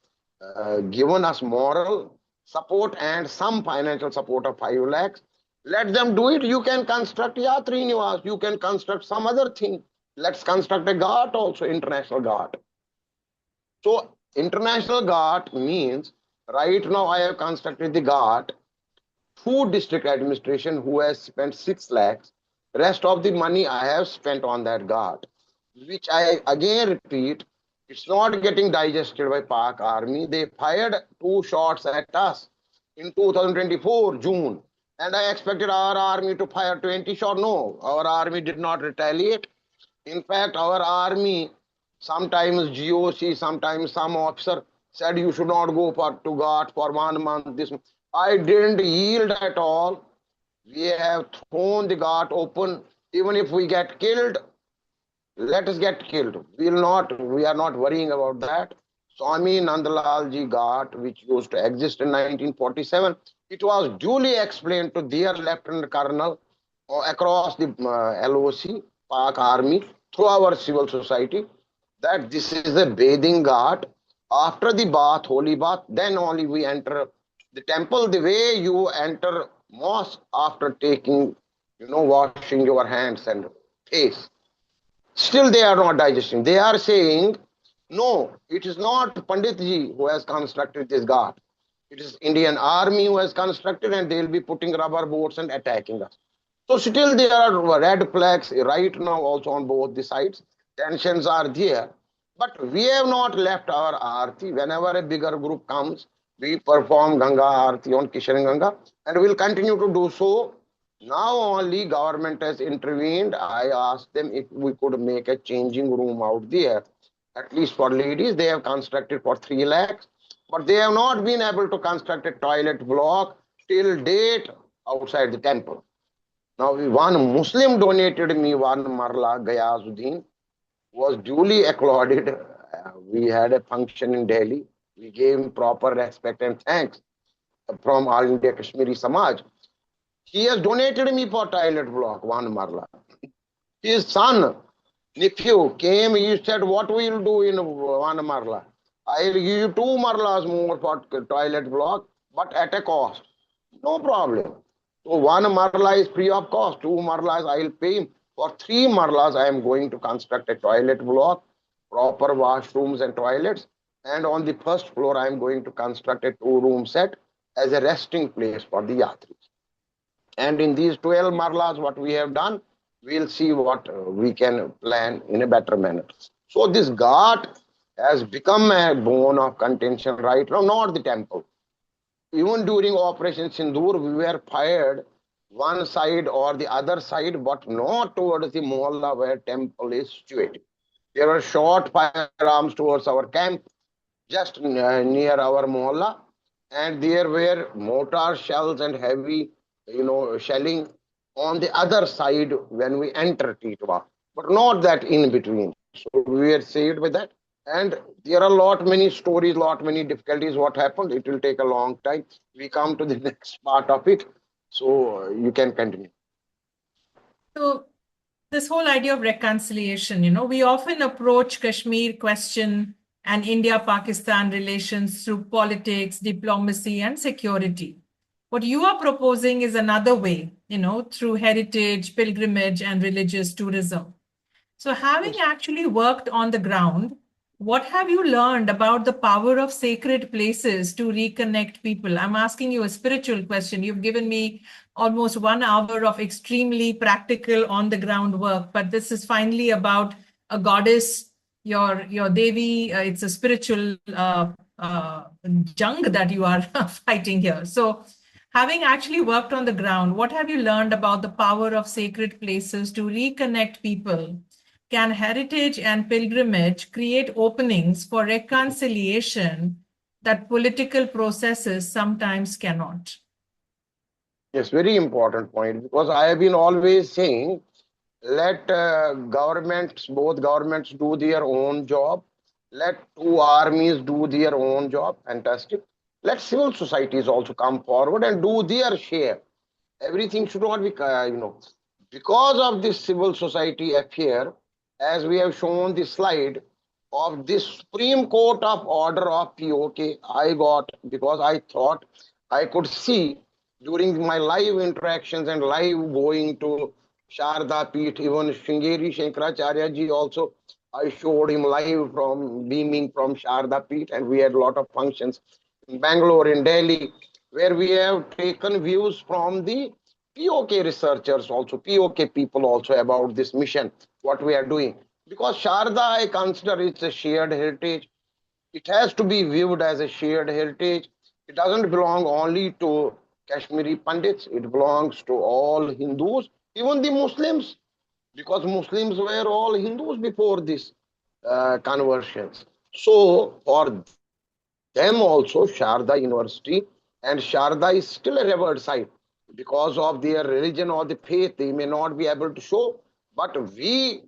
given us moral support and some financial support of 5 lakhs. Let them do it. You can construct Yatri Niwas. You can construct some other thing. Let's construct a ghat also, international ghat. So international ghat means right now I have constructed the ghat. Food district administration who has spent 6 lakhs. Rest of the money I have spent on that ghat, which I again repeat, it's not getting digested by Pak army. They fired 2 shots at us in 2024 June. And I expected our army to fire 20 shots. No, our army did not retaliate. In fact, our army, sometimes GOC, sometimes some officer said you should not go to Ghat for 1 month. I didn't yield at all. We have thrown the ghat open. Even if we get killed, let us get killed. We are not worrying about that. Swami Nandalal Ji Ghat, which used to exist in 1947, it was duly explained to their Lieutenant Colonel across the LOC, Pak Army, through our civil society, that this is a bathing ghat. After the bath, holy bath, then only we enter the temple. The way you enter mosque after taking, washing your hands and face. Still, they are not digesting. They are saying, no, it is not Panditji who has constructed this ghat. It is Indian army who has constructed, and they will be putting rubber boats and attacking us. So still there are red flags right now also on both the sides. Tensions are there. But we have not left our arti. Whenever a bigger group comes, we perform Ganga Arti on Kishan Ganga, and we will continue to do so. Now only government has intervened. I asked them if we could make a changing room out there. At least for ladies, they have constructed for 3 lakhs. But they have not been able to construct a toilet block till date outside the temple. Now, one Muslim donated me one marla, Gayazuddin, was duly applauded. We had a function in Delhi. We gave him proper respect and thanks from All India Kashmiri Samaj. He has donated me for toilet block, one marla. His son, nephew, came, he said, what will you do in one marla? I will give you 2 marlas more for toilet block, but at a cost. No problem. So 1 marla is free of cost, 2 marlas I will pay him. For 3 marlas, I am going to construct a toilet block, proper washrooms and toilets. And on the first floor, I am going to construct a 2-room set as a resting place for the yatris. And in these 12 marlas, what we have done, we'll see what we can plan in a better manner. So this ghat has become a bone of contention right now, not the temple. Even during Operation Sindoor, we were fired one side or the other side, but not towards the mohalla where temple is situated. There were short firearms towards our camp, just near our mohalla, and there were mortar shells and heavy, shelling on the other side when we enter Teetwal, but not that in between. So we were saved with that. And there are many stories, many difficulties. What happened? It will take a long time. We come to the next part of it. So you can continue. So this whole idea of reconciliation, we often approach Kashmir question and India-Pakistan relations through politics, diplomacy, and security. What you are proposing is another way, through heritage, pilgrimage, and religious tourism. So having actually worked on the ground, what have you learned about the power of sacred places to reconnect people? I'm asking you a spiritual question. You've given me almost 1 hour of extremely practical on the ground work, but this is finally about a goddess, your Devi. It's a spiritual jung that you are fighting here. So having actually worked on the ground, what have you learned about the power of sacred places to reconnect people? Can heritage and pilgrimage create openings for reconciliation that political processes sometimes cannot? Yes, very important point, because I have been always saying, let both governments do their own job. Let 2 armies do their own job. Fantastic. Let civil societies also come forward and do their share. Everything should not be, because of this civil society affair, as we have shown the slide of this Supreme Court of Order of POK, I got, because I thought I could see during my live interactions and live going to Sharda Peeth, even Shringeri Shankaracharya ji also, I showed him live from beaming from Sharda Peeth, and we had a lot of functions in Bangalore, in Delhi, where we have taken views from the POK researchers also, POK people also about this mission, what we are doing. Because Sharda, I consider it's a shared heritage. It has to be viewed as a shared heritage. It doesn't belong only to Kashmiri Pandits. It belongs to all Hindus, even the Muslims, because Muslims were all Hindus before this conversions. So for them also, Sharda University, and Sharda is still a revered site. because of their religion or the faith, they may not be able to show. But we,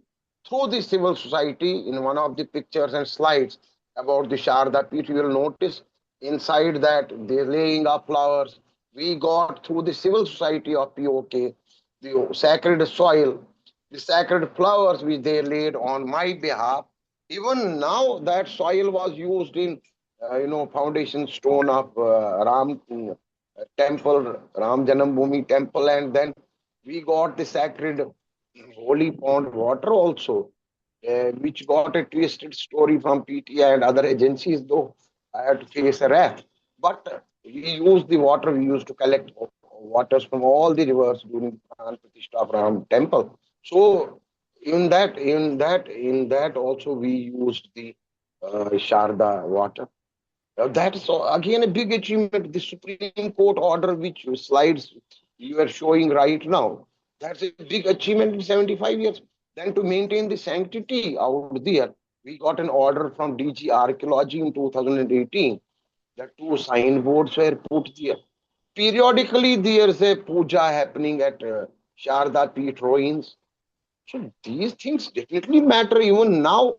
through the civil society, in one of the pictures and slides about the Sharda Peeth, you will notice inside that they're laying up flowers. We got through the civil society of POK, the sacred soil, the sacred flowers which they laid on my behalf. Even now, that soil was used in, foundation stone of Ram temple, Ram Janambhumi temple, and then we got the sacred holy pond water also, which got a twisted story from PTI and other agencies, though I had to face a wrath. But we used the water, we used to collect waters from all the rivers during the Pran Pratishtha of Ram temple. So in that also we used the Sharda water. That is again a big achievement. The Supreme Court order, which slides you are showing right now, that's a big achievement in 75 years. Then to maintain the sanctity out there, we got an order from DG Archaeology in 2018 that 2 signboards were put there. Periodically, there's a puja happening at Sharda Peeth ruins. So these things definitely matter even now.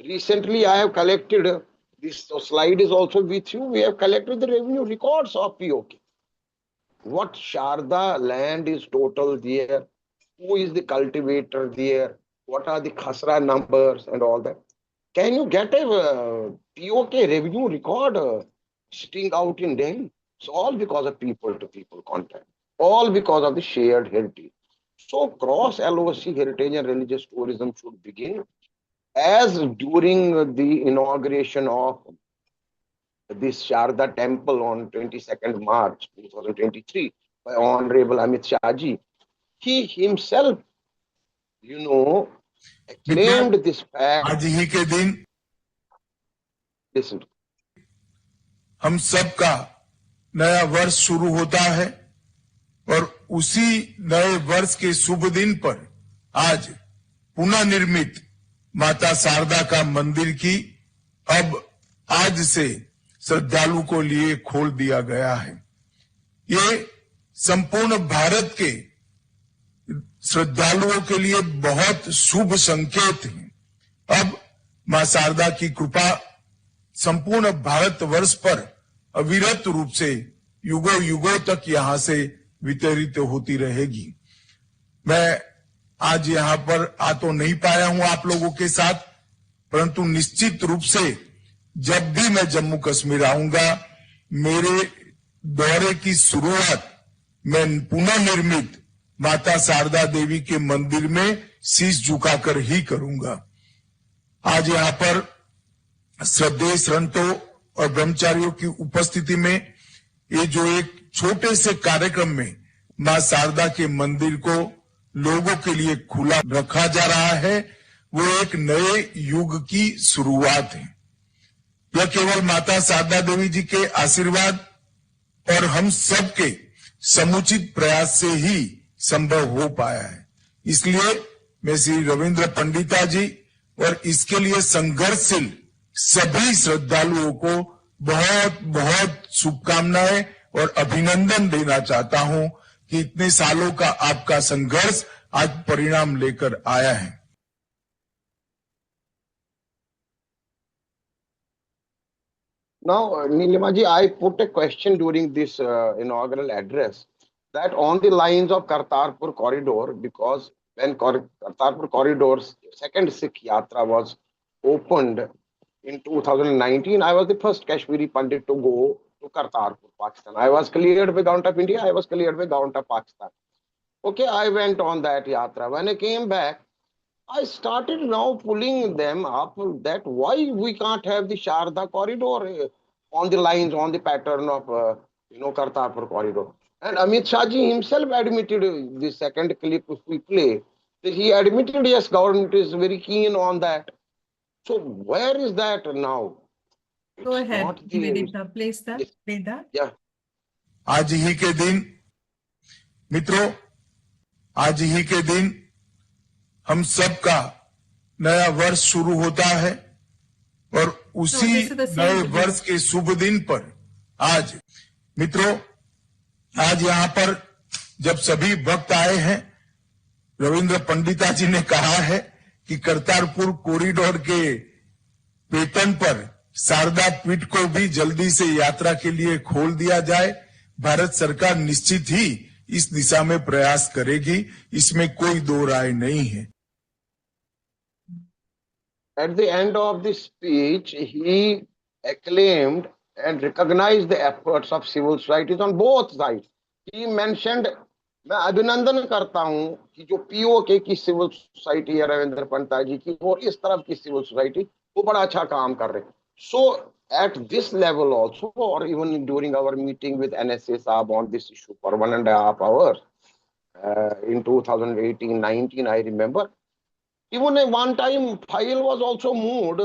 Recently, I have collected this slide is also with you. We have collected the revenue records of POK. What Sharda land is total there? Who is the cultivator there? What are the khasra numbers and all that? Can you get a POK revenue record sitting out in Delhi? It's all because of people-to-people contact. All because of the shared heritage. So cross-LoC heritage and religious tourism should begin as during the inauguration of this Sharda Temple on 22nd March 2023 by Honorable Amit Shah ji. He himself, acclaimed this fact. आज ही के दिन Listen. हम सबका नया वर्ष शुरू होता है और उसी नए वर्ष के शुभ दिन पर आज पुनः निर्मित माता शारदा का मंदिर की अब आज से श्रद्धालु को लिए खोल दिया गया है। ये संपूर्ण भारत के श्रद्धालुओं के लिए बहुत शुभ संकेत है। अब मां शारदा की कृपा संपूर्ण भारत वर्ष पर अविरत रूप से युगों युगों तक यहां से वितरित होती रहेगी। मैं आज यहां पर आ तो नहीं पाया हूं आप लोगों के साथ, परंतु निश्चित रूप से जब भी मैं जम्मू कश्मीर आऊंगा, मेरे दौरे की शुरुआत मैं पुनः निर्मित माता शारदा देवी के मंदिर में शीश झुकाकर ही करूंगा। आज यहां पर श्रद्धेय संतों और ब्रह्मचारियों की उपस्थिति में ये जो एक छोटे से कार्यक्रम में मां शारदा के मंदिर को लोगों के लिए खुला रखा जा रहा है, वो एक नए युग की शुरुआत है। यह केवल माता शारदा देवी जी के आशीर्वाद और हम सबके समुचित प्रयास से ही संभव हो पाया है। इसलिए मैं श्री रविंद्र पंडिता जी और इसके लिए संघर्षशील सभी श्रद्धालुओं को बहुत बहुत शुभकामनाएं और अभिनंदन देना चाहता हूं कि इतने सालों का आपका संघर्ष आज परिणाम लेकर आया है। Now, Nilima ji, I put a question during this inaugural address that on the lines of Kartarpur corridor, because when Kartarpur corridor's second Sikh Yatra was opened in 2019, I was the first Kashmiri Pandit to go to Kartarpur, Pakistan. I was cleared by government of India, I was cleared by government of Pakistan. Okay, I went on that Yatra. When I came back, I started now pulling them up that why we can't have the Sharda corridor on the lines, on the pattern of, Kartarpur corridor. And Amit Shah ji himself admitted, the second clip if we play, that he admitted, yes, government is very keen on that. So where is that now? Go It's ahead, not there. Nivedita, place that, Yes. play that. Yeah. आज ही के दिन मित्रों, आज ही के दिन हम सबका नया वर्ष शुरू होता है और उसी this is the same नए video. वर्ष के शुभ दिन पर आज मित्रों, आज यहाँ पर जब सभी वक्त आए हैं, रविंद्र पंडिता जी ने कहा है कि करतारपुर कॉरिडोर के पेटर्न पर शारदा पीठ को भी जल्दी से यात्रा के लिए खोल दिया जाए। भारत सरकार निश्चित ही इस दिशा में प्रयास करेगी, इसमें कोई दो राय नहीं है। At the end of the speech, he acclaimed and recognized the efforts of civil societies on both sides. He mentioned, मैं अभिनंदन करता हूं कि जो पीओके की सिविल सोसाइटी है रविंद्र पंडिता जी की और इस तरफ की सिविल सोसाइटी वो बड़ा अच्छा काम कर रहे हैं. So at this level also, or even during our meeting with NSA Saab on this issue for 1.5 hours in 2018-19, I remember. Even a one-time file was also moved,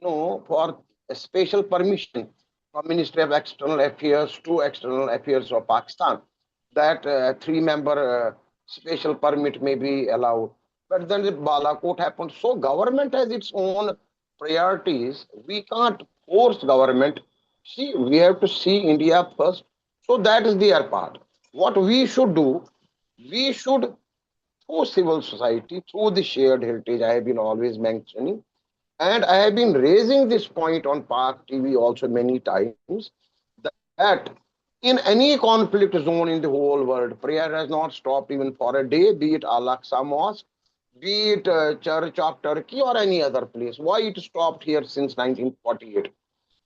for a special permission from Ministry of External Affairs to External Affairs of Pakistan, that three-member special permit may be allowed. But then the Balakot happened. So government has its own priorities. We can't force government. See, we have to see India first. So that is their part. What we should do, we should, through civil society, through the shared heritage I have been always mentioning, and I have been raising this point on Park TV also many times, that in any conflict zone in the whole world, prayer has not stopped even for a day, be it Al-Aqsa Mosque, be it Church of Turkey or any other place. Why it stopped here since 1948?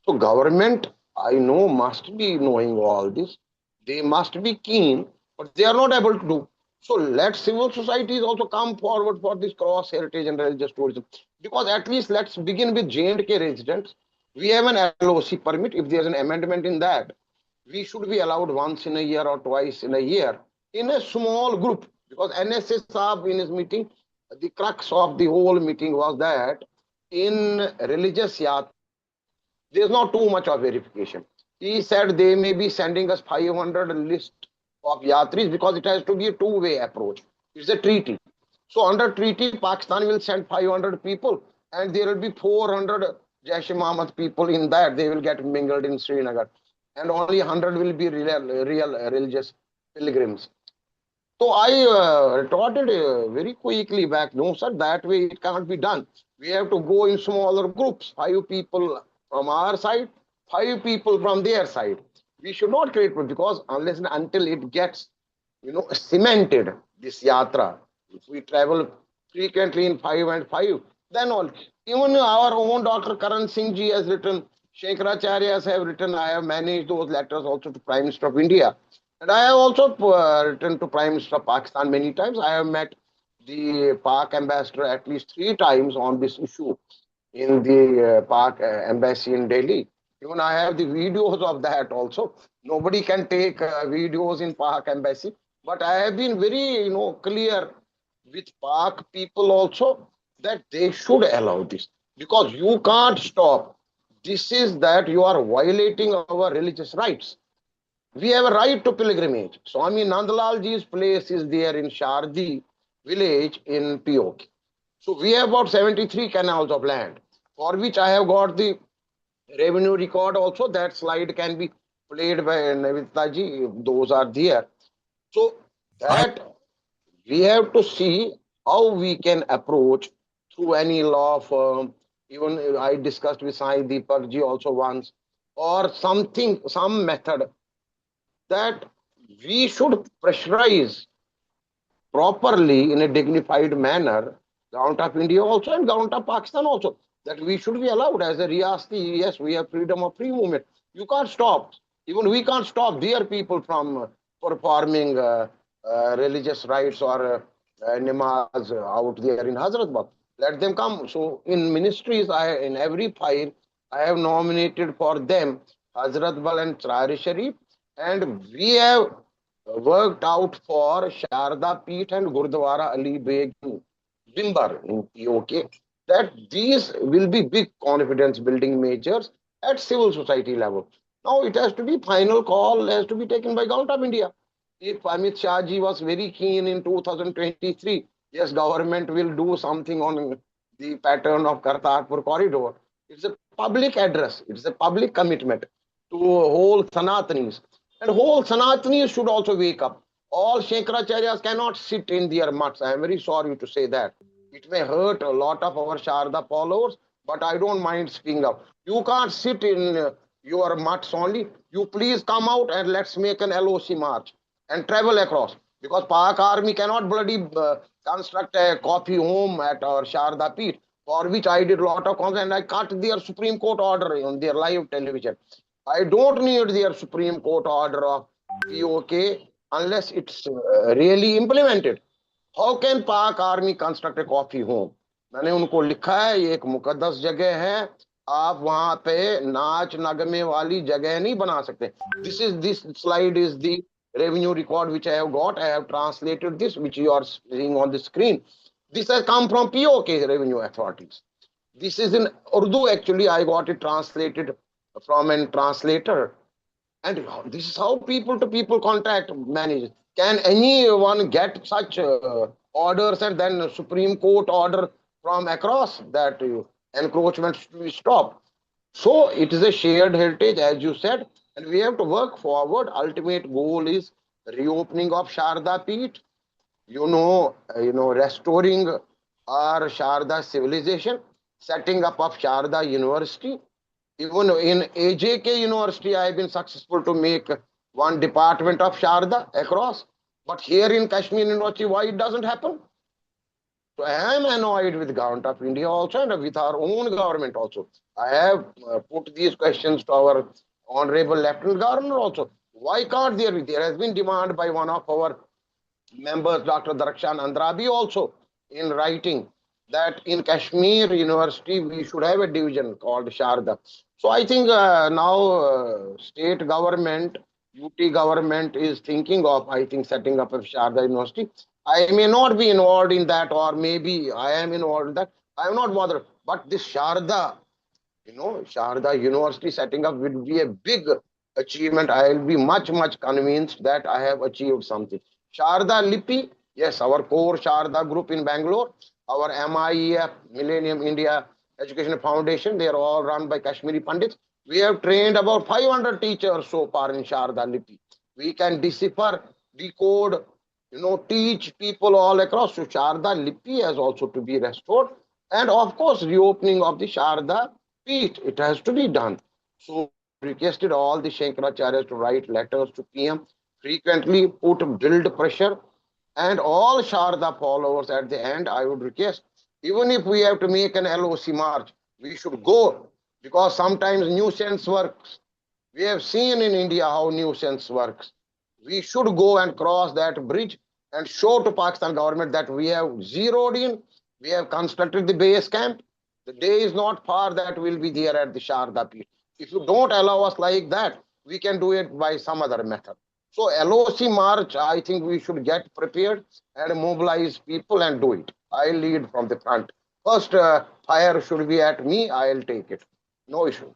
So government, I know, must be knowing all this. They must be keen, but they are not able to do. So let civil societies also come forward for this cross-heritage and religious tourism. Because at least let's begin with J&K residents. We have an LOC permit. If there's an amendment in that, we should be allowed once in a year or twice in a year in a small group. Because NSA Saab in his meeting, the crux of the whole meeting was that in religious yatra, there's not too much of verification. He said they may be sending us 500 list of yatris because it has to be a two-way approach. It's a treaty. So under treaty, Pakistan will send 500 people and there will be 400 Jaish-e-Mohammed people in that. They will get mingled in Srinagar. And only 100 will be real religious pilgrims. So I retorted very quickly back, no sir, that way it can't be done. We have to go in smaller groups, 5 people from our side, 5 people from their side. We should not create, because unless and until it gets, cemented, this yatra, if we travel frequently in 5 and 5, then all. Even our own Dr. Karan Singh ji has written, Shankaracharyas have written, I have managed those letters also to Prime Minister of India. And I have also written to Prime Minister of Pakistan many times. I have met the Pak ambassador at least 3 times on this issue in the Pak embassy in Delhi. Even I have the videos of that also. Nobody can take videos in Pak embassy. But I have been very, clear with Pak people also that they should allow this. Because you can't stop. This is that you are violating our religious rights. We have a right to pilgrimage. Swami Nandlal ji's place is there in Shardi village in POK. So we have about 73 canals of land, for which I have got the revenue record also. That slide can be played by Navita ji. Those are there. So that we have to see how we can approach through any law firm. Even I discussed with Sai Deepak ji also once, or something, some method that we should pressurize properly in a dignified manner Government of India also and Government of Pakistan also, that we should be allowed as a Riyasti. Yes, we have freedom of free movement. You can't stop. Even we can't stop their people from performing religious rites or namaz out there in Hazratbag. Let them come. So in ministries, in every file, I have nominated for them Hazratbal and Chari Sharif, and we have worked out for Sharda Peeth and Gurdwara Ali Beg Bimbar in POK, that these will be big confidence building measures at civil society level. Now it has to be final call, has to be taken by Government of India. If Amit Shah ji was very keen in 2023, yes, government will do something on the pattern of Kartarpur corridor. It's a public address. It's a public commitment to whole Sanatanis. And whole Sanatanis should also wake up. All Shankaracharyas cannot sit in their mutts. I am very sorry to say that. It may hurt a lot of our Sharda followers, but I don't mind speaking up. You can't sit in your mutts only. You please come out and let's make an LOC march and travel across. Because Pak Army cannot bloody construct a coffee home at our Sharda Peeth, for which I did a lot of content and I cut their Supreme Court order on their live television. I don't need their Supreme Court order of POK unless it's really implemented. How can Pak Army construct a coffee home? मैंने उनको लिखा है ये एक मुकद्दस जगह है, आप वहां पे नाच नगमे वाली जगह नहीं बना सकते. This slide is the revenue record which I have got. I have translated this, which you are seeing on the screen. This has come from POK revenue authorities. This is in Urdu actually. I got it translated from a translator. And this is how people to people contact manage. Can anyone get such orders and then Supreme Court order from across that encroachment should be stopped? So it is a shared heritage, as you said, and we have to work forward. Ultimate goal is reopening of Sharda Peeth, restoring our Sharda civilization, setting up of Sharda University. Even in AJK University, I have been successful to make one department of Sharda across. But here in Kashmir University, why it doesn't happen? So I am annoyed with the government of India also and with our own government also. I have put these questions to our Honorable Lieutenant Governor also. Why can't there be? There has been demand by one of our members, Dr. Darakshan Andrabi also, in writing that in Kashmir University, we should have a division called Sharda. So I think now state government, UT government is thinking of, I think, setting up a Sharda University. I may not be involved in that, or maybe I am involved in that. I am not bothered. But this Sharda, Sharda University setting up will be a big achievement. I will be much convinced that I have achieved something. Sharda Lipi, yes, our core Sharda group in Bangalore, our MIEF, Millennium India Education Foundation, they are all run by Kashmiri Pandits. We have trained about 500 teachers so far in Sharda Lipi. We can decipher, decode, teach people all across. So Sharda Lipi has also to be restored. And of course, reopening of the Sharda Peeth, it has to be done. So requested all the Shankaracharyas to write letters to PM, frequently build pressure, and all Sharda followers at the end, I would request, even if we have to make an LOC march, we should go, because sometimes nuisance works. We have seen in India how nuisance works. We should go and cross that bridge and show to Pakistan government that we have zeroed in, we have constructed the base camp. The day is not far that we'll be there at the Sharda Peeth. If you don't allow us like that, we can do it by some other method. So LOC march, I think we should get prepared and mobilize people and do it. I'll lead from the front. First fire should be at me, I'll take it. No issue.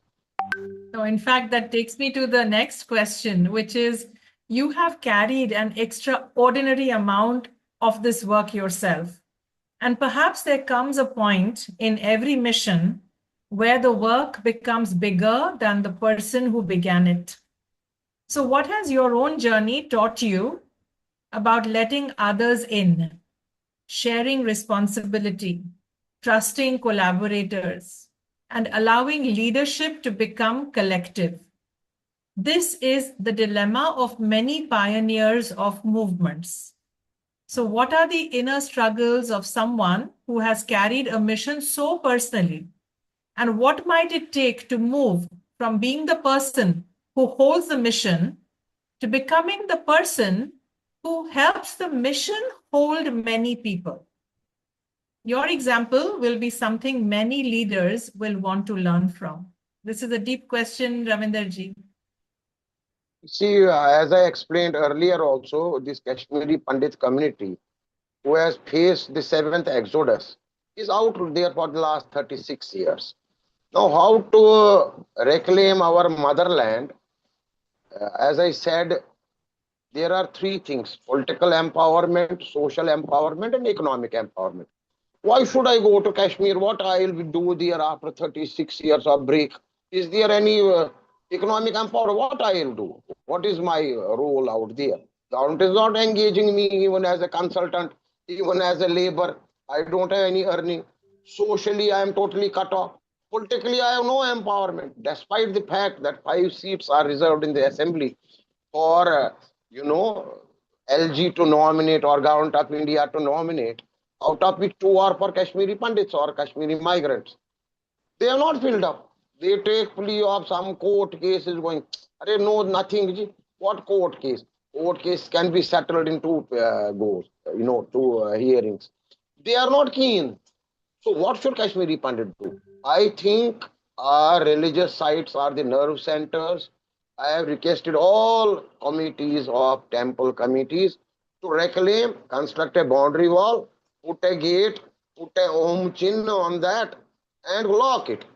So in fact, that takes me to the next question, which is, you have carried an extraordinary amount of this work yourself. And perhaps there comes a point in every mission where the work becomes bigger than the person who began it. So what has your own journey taught you about letting others in, sharing responsibility, trusting collaborators, and allowing leadership to become collective? This is the dilemma of many pioneers of movements. So what are the inner struggles of someone who has carried a mission so personally? And what might it take to move from being the person who holds the mission to becoming the person who helps the mission hold many people? Your example will be something many leaders will want to learn from. This is a deep question, Ravinder ji. See, as I explained earlier also, this Kashmiri Pandit community who has faced the 7th Exodus is out there for the last 36 years. Now, how to reclaim our motherland? As I said, there are three things: political empowerment, social empowerment, and economic empowerment. Why should I go to Kashmir? What I will do there after 36 years of break? Is there any economic empowerment? What I will do? What is my role out there? Government is not engaging me even as a consultant, even as a labor. I don't have any earning. Socially, I am totally cut off. Politically, I have no empowerment, despite the fact that 5 seats are reserved in the assembly for, LG to nominate or Government of India to nominate, out of which 2 are for Kashmiri Pandits or Kashmiri migrants. They are not filled up. They take plea of some court cases going. No, nothing. Ji. What court case? Court case can be settled in two hearings. They are not keen. So what should Kashmiri Pandit do? I think our religious sites are the nerve centers. I have requested all committees of temple committees to reclaim, construct a boundary wall, put a gate, put a Om chin on that, and lock it.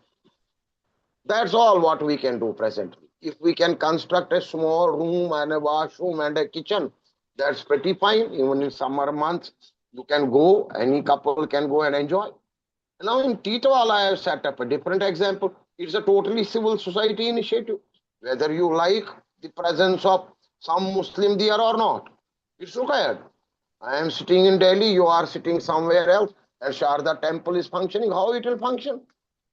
That's all what we can do presently. If we can construct a small room and a washroom and a kitchen, that's pretty fine. Even in summer months, you can go, any couple can go and enjoy. Now in Teetwal, I have set up a different example. It's a totally civil society initiative. Whether you like the presence of some Muslim there or not, it's required. I am sitting in Delhi, you are sitting somewhere else, and Sharda Temple is functioning. How it will function?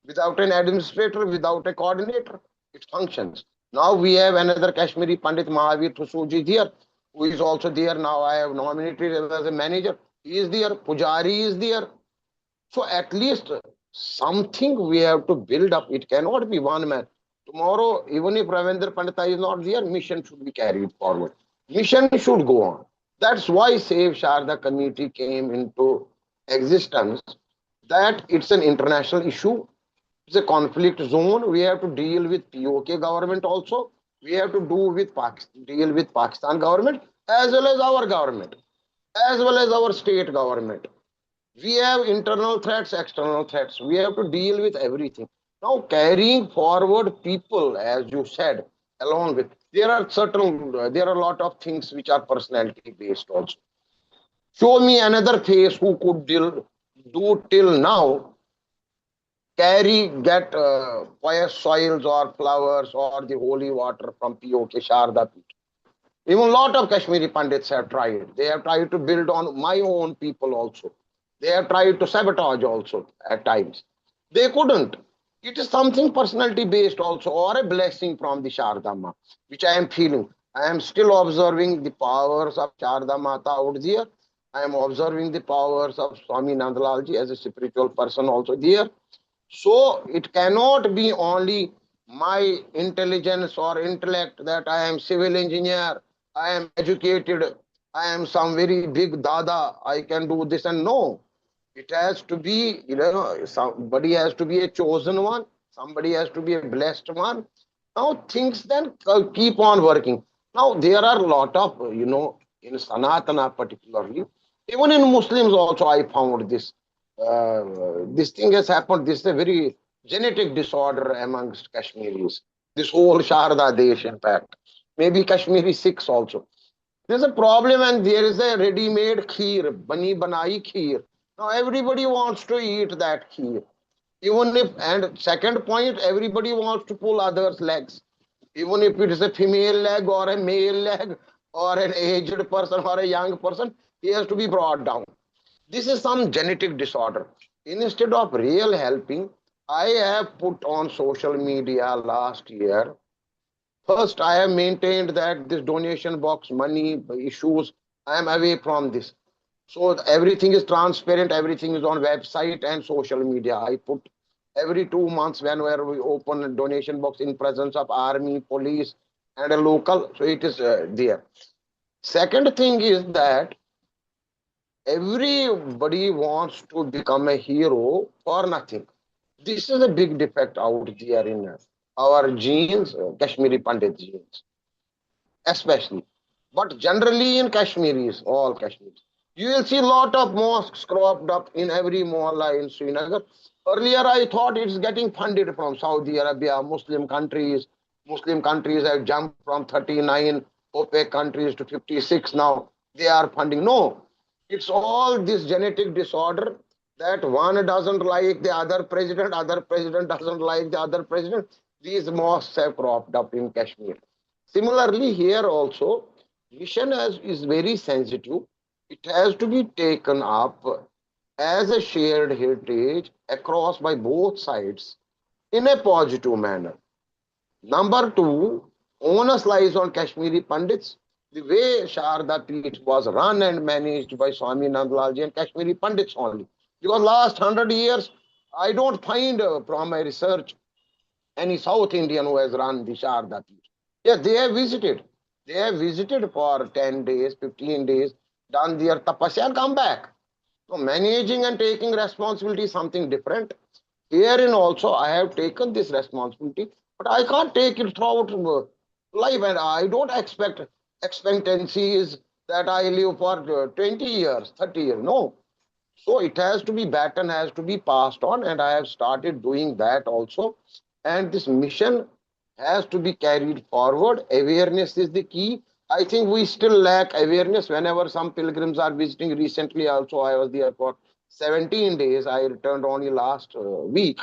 Without an administrator, without a coordinator, it functions. Now we have another Kashmiri Pandit Mahavir Thusuji there, who is also there. Now I have nominated him as a manager. He is there. Pujari is there. So at least something we have to build up. It cannot be one man. Tomorrow, even if Ravinder Pandita is not there, mission should be carried forward. Mission should go on. That's why Save Sharda Committee came into existence. That it's an international issue. It's a conflict zone. We have to deal with POK government also. We have to deal with Pakistan government as well as our government, as well as our state government. We have internal threats, external threats. We have to deal with everything. Now, carrying forward people, as you said, along with, there are a lot of things which are personality based also. Show me another face who could do till now, get pious soils or flowers or the holy water from POK Sharda Peeth. Even a lot of Kashmiri Pandits have tried. They have tried to build on my own people also. They have tried to sabotage also at times. They couldn't. It is something personality based also, or a blessing from the Sharda Ma, which I am feeling. I am still observing the powers of Sharda Mata out there. I am observing the powers of Swami Nandalalji as a spiritual person also there. So it cannot be only my intelligence or intellect that I am civil engineer, I am educated, I am some very big dada, I can do this, and no. It has to be, somebody has to be a chosen one. Somebody has to be a blessed one. Now things then keep on working. Now there are a lot of, in Sanatana particularly, even in Muslims also I found this. This thing has happened. This is a very genetic disorder amongst Kashmiris. This whole Sharda Desh, in fact. Maybe Kashmiri Sikhs also. There's a problem and there is a ready-made kheer, bani banai kheer. Now everybody wants to eat that kheer. And second point, everybody wants to pull others' legs. Even if it is a female leg or a male leg or an aged person or a young person, he has to be brought down. This is some genetic disorder. Instead of real helping, I have put on social media last year. First, I have maintained that this donation box, money issues, I am away from this. So everything is transparent, everything is on website and social media. I put every 2 months whenever we open a donation box in presence of army, police, and a local, so it is there. Second thing is that everybody wants to become a hero for nothing. This is a big defect out there in our genes, Kashmiri Pandit genes, especially. But generally in Kashmiris, all Kashmiris, you will see a lot of mosques cropped up in every mohalla in Srinagar. Earlier, I thought it's getting funded from Saudi Arabia, Muslim countries. Muslim countries have jumped from 39 OPEC countries to 56 now. They are funding. No, it's all this genetic disorder that one doesn't like the other president doesn't like the other president. These mosques have cropped up in Kashmir. Similarly, here also, mission is very sensitive. It has to be taken up as a shared heritage across by both sides in a positive manner. Number two, onus lies on Kashmiri Pandits. The way Sharda Peeth was run and managed by Swami Nandlalji and Kashmiri Pandits only. Because last 100 years, I don't find from my research any South Indian who has run the Sharda Peeth. Yeah, they have visited. They have visited for 10 days, 15 days, done their tapasya and come back. So managing and taking responsibility is something different. Herein also, I have taken this responsibility, but I can't take it throughout life, and I don't expect expectancy is that I live for 20 years, 30 years. No. So it has to be baton has to be passed on, and I have started doing that also. And this mission has to be carried forward. Awareness is the key. I think we still lack awareness. Whenever some pilgrims are visiting, recently also I was there for 17 days. I returned only last week.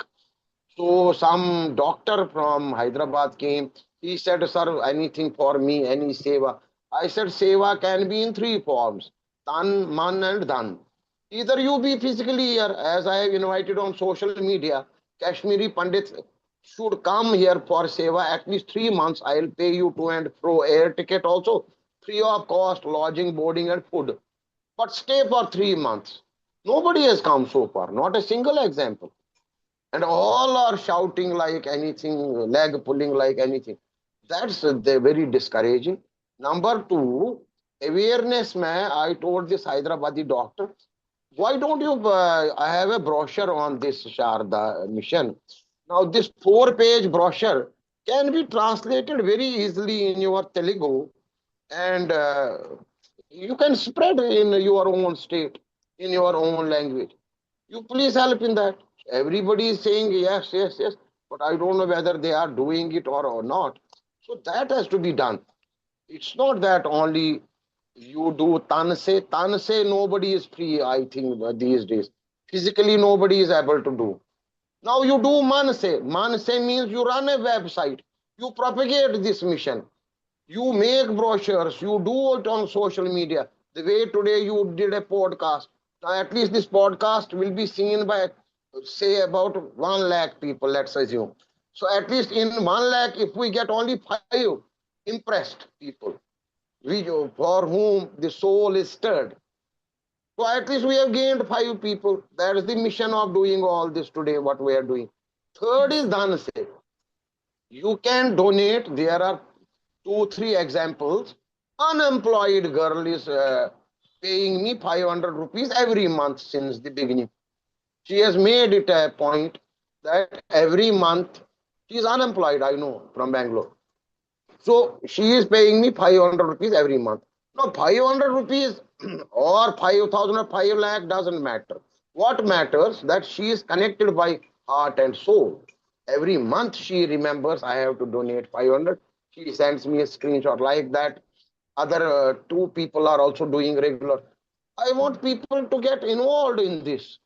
So some doctor from Hyderabad came. He said, "Sir, anything for me, any seva." I said, "Seva can be in three forms: tan, man, and dhan. Either you be physically here, as I have invited on social media, Kashmiri Pandits should come here for seva at least 3 months. I'll pay you to and fro air ticket also, free of cost, lodging, boarding, and food. But stay for 3 months." Nobody has come so far, not a single example. And all are shouting like anything, leg pulling like anything. That's very discouraging. Number two, awareness. Man, I told this Hyderabadi doctor, why don't you? I have a brochure on this Sharda mission. Now, this 4-page brochure can be translated very easily in your Telugu, and you can spread in your own state, in your own language. You please help in that. Everybody is saying yes, yes, yes, but I don't know whether they are doing it or not. So that has to be done. It's not that only you do tanse. Tanse, nobody is free, I think, these days. Physically, nobody is able to do. Now you do manse. Manse means you run a website. You propagate this mission. You make brochures. You do it on social media. The way today you did a podcast. Now at least this podcast will be seen by, say, about 1 lakh people, let's assume. So at least in 1 lakh, if we get only 5 impressed people, for whom the soul is stirred, so at least we have gained 5 people. That is the mission of doing all this today, what we are doing. Third is Dhanse. You can donate. There are 2, 3 examples. Unemployed girl is paying me 500 rupees every month since the beginning. She has made it a point that every month she is unemployed, I know, from Bangalore. So she is paying me 500 rupees every month. Now 500 rupees or 5,000 or 5 lakh doesn't matter. What matters that she is connected by heart and soul. Every month she remembers I have to donate 500. She sends me a screenshot like that. Other 2 people are also doing regular. I want people to get involved in this,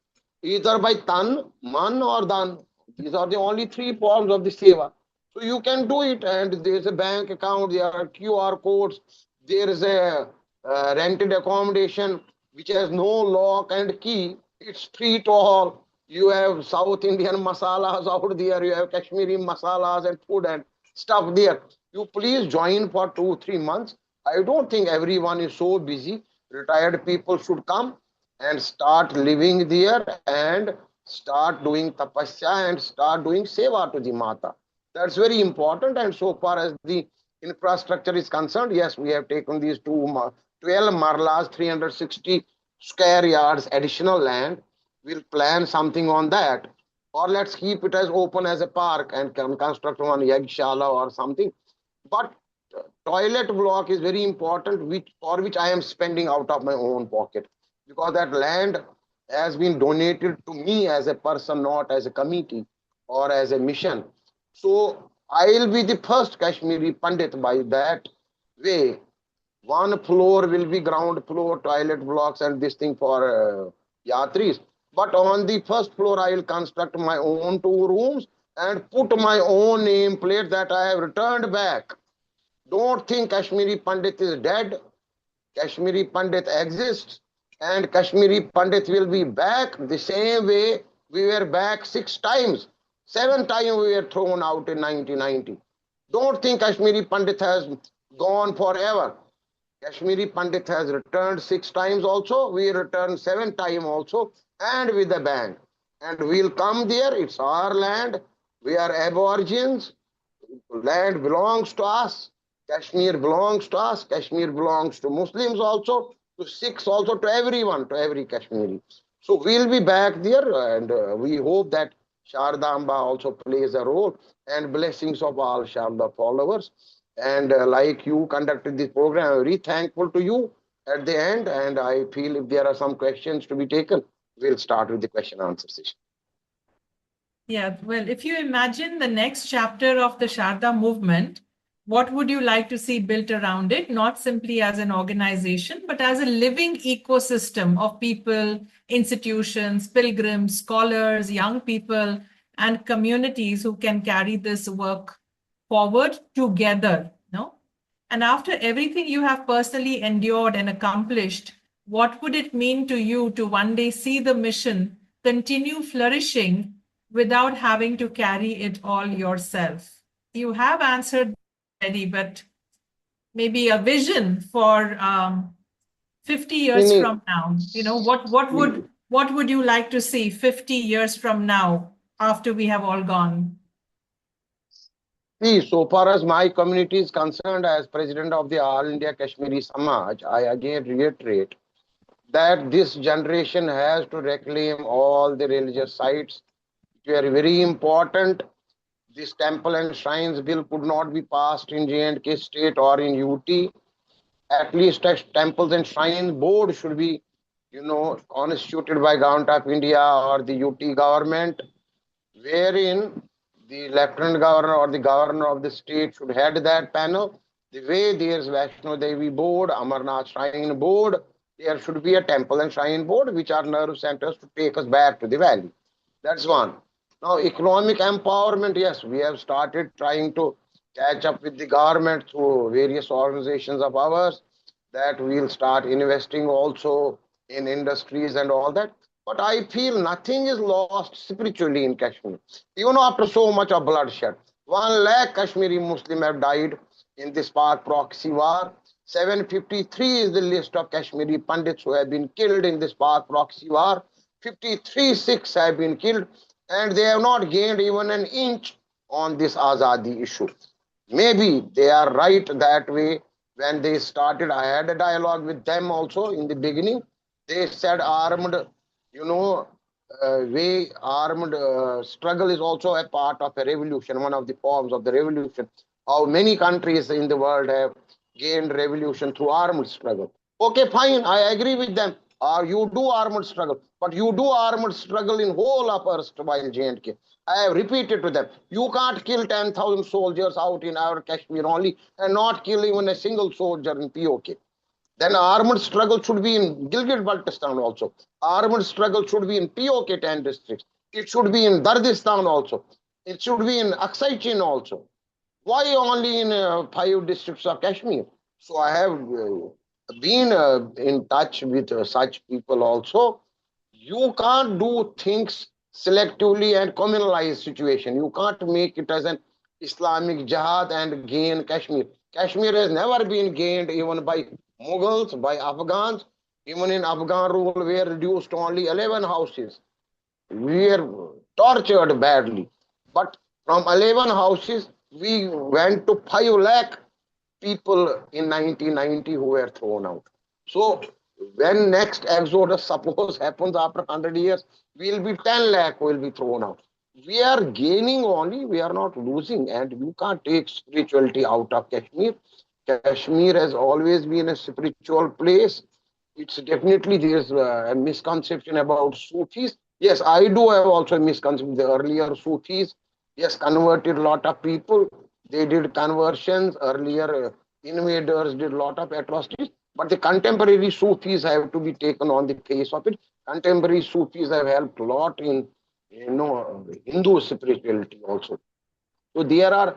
either by tan, man, or dan. These are the only 3 forms of the seva. So you can do it, and there's a bank account, there are QR codes, there is a rented accommodation which has no lock and key. It's free to all. You have South Indian masalas out there, you have Kashmiri masalas and food and stuff there. You please join for 2, 3 months. I don't think everyone is so busy. Retired people should come and start living there and start doing tapasya and start doing seva to the Mata. That's very important. And so far as the infrastructure is concerned, yes, we have taken these 12 marlas, 360 square yards additional land. We'll plan something on that. Or let's keep it as open as a park and can construct one yagshala or something. But toilet block is very important, for which I am spending out of my own pocket, because that land has been donated to me as a person, not as a committee or as a mission. So I'll be the first Kashmiri Pandit by that way. One floor will be ground floor, toilet blocks, and this thing for yatris. But on the first floor, I will construct my own 2 rooms and put my own nameplate that I have returned back. Don't think Kashmiri Pandit is dead. Kashmiri Pandit exists, and Kashmiri Pandit will be back the same way we were back 6 times. 7 times we were thrown out in 1990. Don't think Kashmiri Pandit has gone forever. Kashmiri Pandit has returned 6 times also. We returned 7 times also, and with a bang. And we'll come there. It's our land. We are aborigines. Land belongs to us. Kashmir belongs to us. Kashmir belongs to Muslims also, to Sikhs also, to everyone, to every Kashmiri. So we'll be back there, and we hope that Sharda Amba also plays a role, and blessings of all Sharda followers. And like you conducted this program, I'm very thankful to you at the end. And I feel if there are some questions to be taken, we'll start with the question answer session. Yeah, well, if you imagine the next chapter of the Sharda movement, what would you like to see built around it? Not simply as an organization, but as a living ecosystem of people, institutions, pilgrims, scholars, young people, and communities who can carry this work forward together, no? And after everything you have personally endured and accomplished, what would it mean to you to one day see the mission continue flourishing without having to carry it all yourself? You have answered already, but maybe a vision for 50 years from now. You know, what would you like to see 50 years from now after we have all gone? See, so far as my community is concerned, as president of the All India Kashmiri Samaj, I again reiterate that this generation has to reclaim all the religious sites. They are very important. This temple and shrines bill could not be passed in J&K state or in UT. At least a temples and shrines board should be, constituted by Government of India or the UT government, wherein the lieutenant governor or the governor of the state should head that panel. The way there is Vaishno Devi board, Amarnath Shrine board, there should be a temple and shrine board, which are nerve centers to take us back to the valley. That's one. Now, economic empowerment, yes, we have started trying to catch up with the government through various organizations of ours, that we'll start investing also in industries and all that. But I feel nothing is lost spiritually in Kashmir. Even after so much of bloodshed, 1 lakh Kashmiri Muslims have died in this Pak proxy war. 753 is the list of Kashmiri Pandits who have been killed in this Pak proxy war. 53 Sikhs have been killed, and they have not gained even an inch on this Azadi issue. Maybe they are right that way. When they started, I had a dialogue with them also in the beginning. They said armed, struggle is also a part of a revolution, one of the forms of the revolution. How many countries in the world have gained revolution through armed struggle? Okay, fine, I agree with them. You do armed struggle, but you do armed struggle in whole of erstwhile J&K. I have repeated to them, you can't kill 10,000 soldiers out in our Kashmir only and not kill even a single soldier in POK. Then armed struggle should be in Gilgit-Baltistan also. Armed struggle should be in POK 10 districts. It should be in Dardistan also. It should be in Aksai Chin also. Why only in 5 districts of Kashmir? So I have been in touch with such people also. You can't do things selectively and communalize situation. You can't make it as an Islamic jihad and gain Kashmir. Kashmir has never been gained even by Mughals, by Afghans. Even in Afghan rule, we were reduced to only 11 houses. We were tortured badly. But from 11 houses, we went to 5 lakh people in 1990 who were thrown out. So when next exodus suppose happens after 100 years, we'll be 10 lakh will be thrown out. We are gaining only, we are not losing, and you can't take spirituality out of Kashmir. Kashmir has always been a spiritual place. It's definitely, there's a misconception about Sufis. Yes, I do have also a misconception. The earlier Sufis, yes, converted a lot of people. They did conversions. Earlier invaders did a lot of atrocities. But the contemporary Sufis have to be taken on the face of it. Contemporary Sufis have helped a lot in, Hindu spirituality also. So there are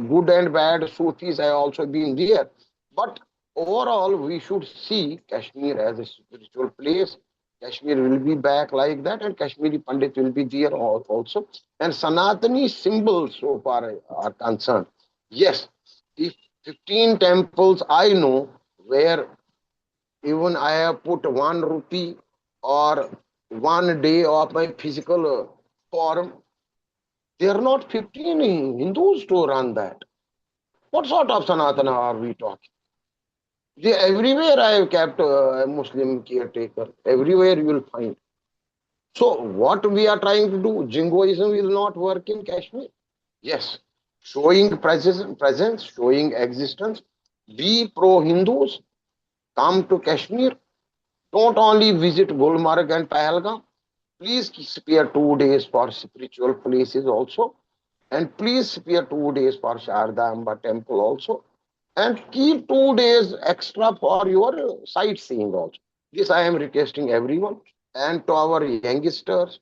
good and bad Sufis have also been there. But overall, we should see Kashmir as a spiritual place. Kashmir will be back like that, and Kashmiri Pandit will be there also. And Sanatani symbols so far are concerned. Yes, if 15 temples I know where even I have put 1 rupee or 1 day of my physical form, there are not 15 Hindus to run that. What sort of Sanatana are we talking? Everywhere I have kept a Muslim caretaker. Everywhere you will find. So what we are trying to do, Jingoism will not work in Kashmir. Yes, showing presence, showing existence. Be pro-Hindus. Come to Kashmir. Don't only visit Gulmarg and Pahalgam. Please spare 2 days for spiritual places also. And please spare 2 days for Sharda Amba temple also. And keep 2 days extra for your sightseeing also. This I am requesting everyone. And to our youngsters,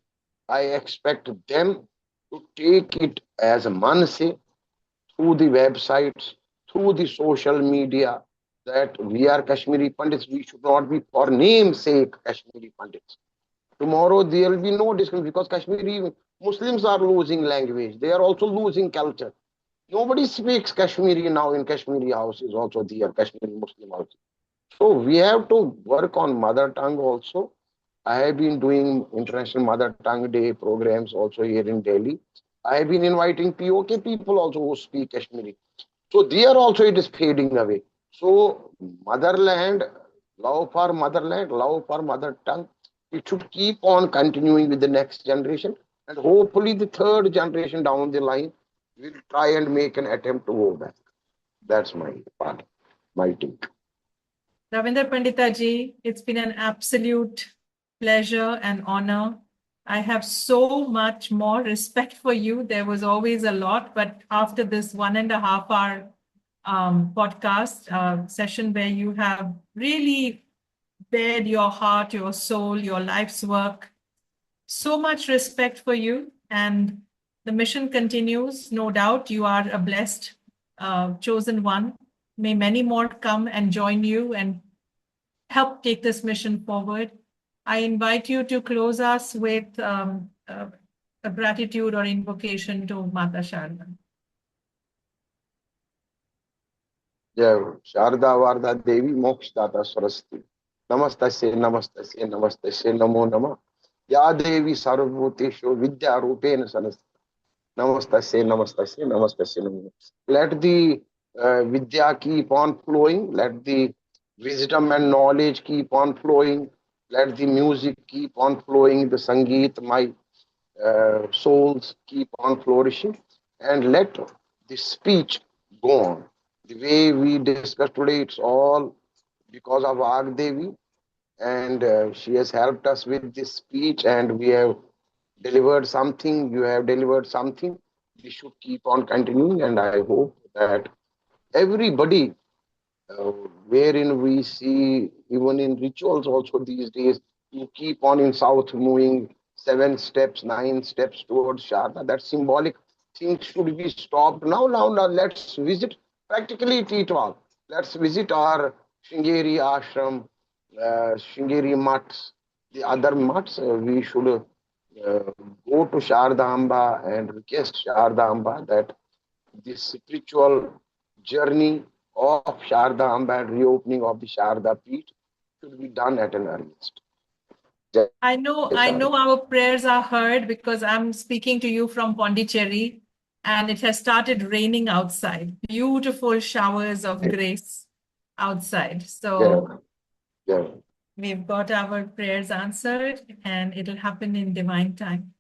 I expect them to take it as a manse through the websites, through the social media, that we are Kashmiri Pandits. We should not be for namesake Kashmiri Pandits. Tomorrow there will be no discussion because Kashmiri Muslims are losing language. They are also losing culture. Nobody speaks Kashmiri now in Kashmiri houses also there, Kashmiri Muslim houses. So we have to work on mother tongue also. I have been doing International Mother Tongue Day programs also here in Delhi. I have been inviting POK people also who speak Kashmiri. So there also it is fading away. So motherland, love for mother tongue, it should keep on continuing with the next generation. And hopefully the third generation down the line will try and make an attempt to go back. That's my part, my take. Ravinder Pandita ji, it's been an absolute pleasure and honor. I have so much more respect for you. There was always a lot, but after this 1.5 hour podcast session where you have really bared your heart, your soul, your life's work, so much respect for you. And the mission continues. No doubt you are a blessed, chosen one. May many more come and join you and help take this mission forward. I invite you to close us with a gratitude or invocation to Mata Sharda. Jai Sharda Varda Devi Mokshadata Saraswati. Namastasya, namastasya, namastasya, namo nama. Ya Devi Sarvabhuteshu Vidya Rupena Sanasya. Namastasya, namastasya, namastasya, namo. Let the Vidya keep on flowing. Let the wisdom and knowledge keep on flowing. Let the music keep on flowing. The Sangeet, my souls keep on flourishing. And let the speech go on. The way we discussed today, it's all because of Agdevi, and she has helped us with this speech, and we have delivered something. You have delivered something. We should keep on continuing, and I hope that everybody, wherein we see even in rituals also these days, you keep on in South moving 7 steps, 9 steps towards Sharda. That symbolic thing should be stopped now. Now, let's visit practically Teetwal. Let's visit our Shringeri ashram, Shringeri mutts, the other mutts. We should go to Sharda Amba and request Sharda Amba that this spiritual journey of Sharda Amba and reopening of the Sharda Peeth should be done at an earliest. I know our prayers are heard because I'm speaking to you from Pondicherry and it has started raining outside. Beautiful showers of grace outside. So we've got our prayers answered and it'll happen in divine time.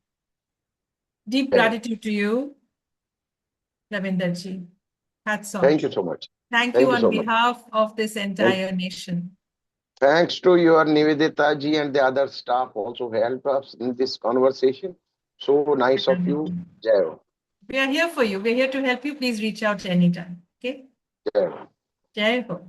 Deep gratitude to you, Ravinder ji. Hats off. Thank you so much. Thank you on behalf of this entire nation. Thanks to your Nivedita ji and the other staff also helped us in this conversation. So nice of you. Jai Ho. We are here for you. We're here to help you. Please reach out anytime. Okay? Jai Ho. Jai Ho.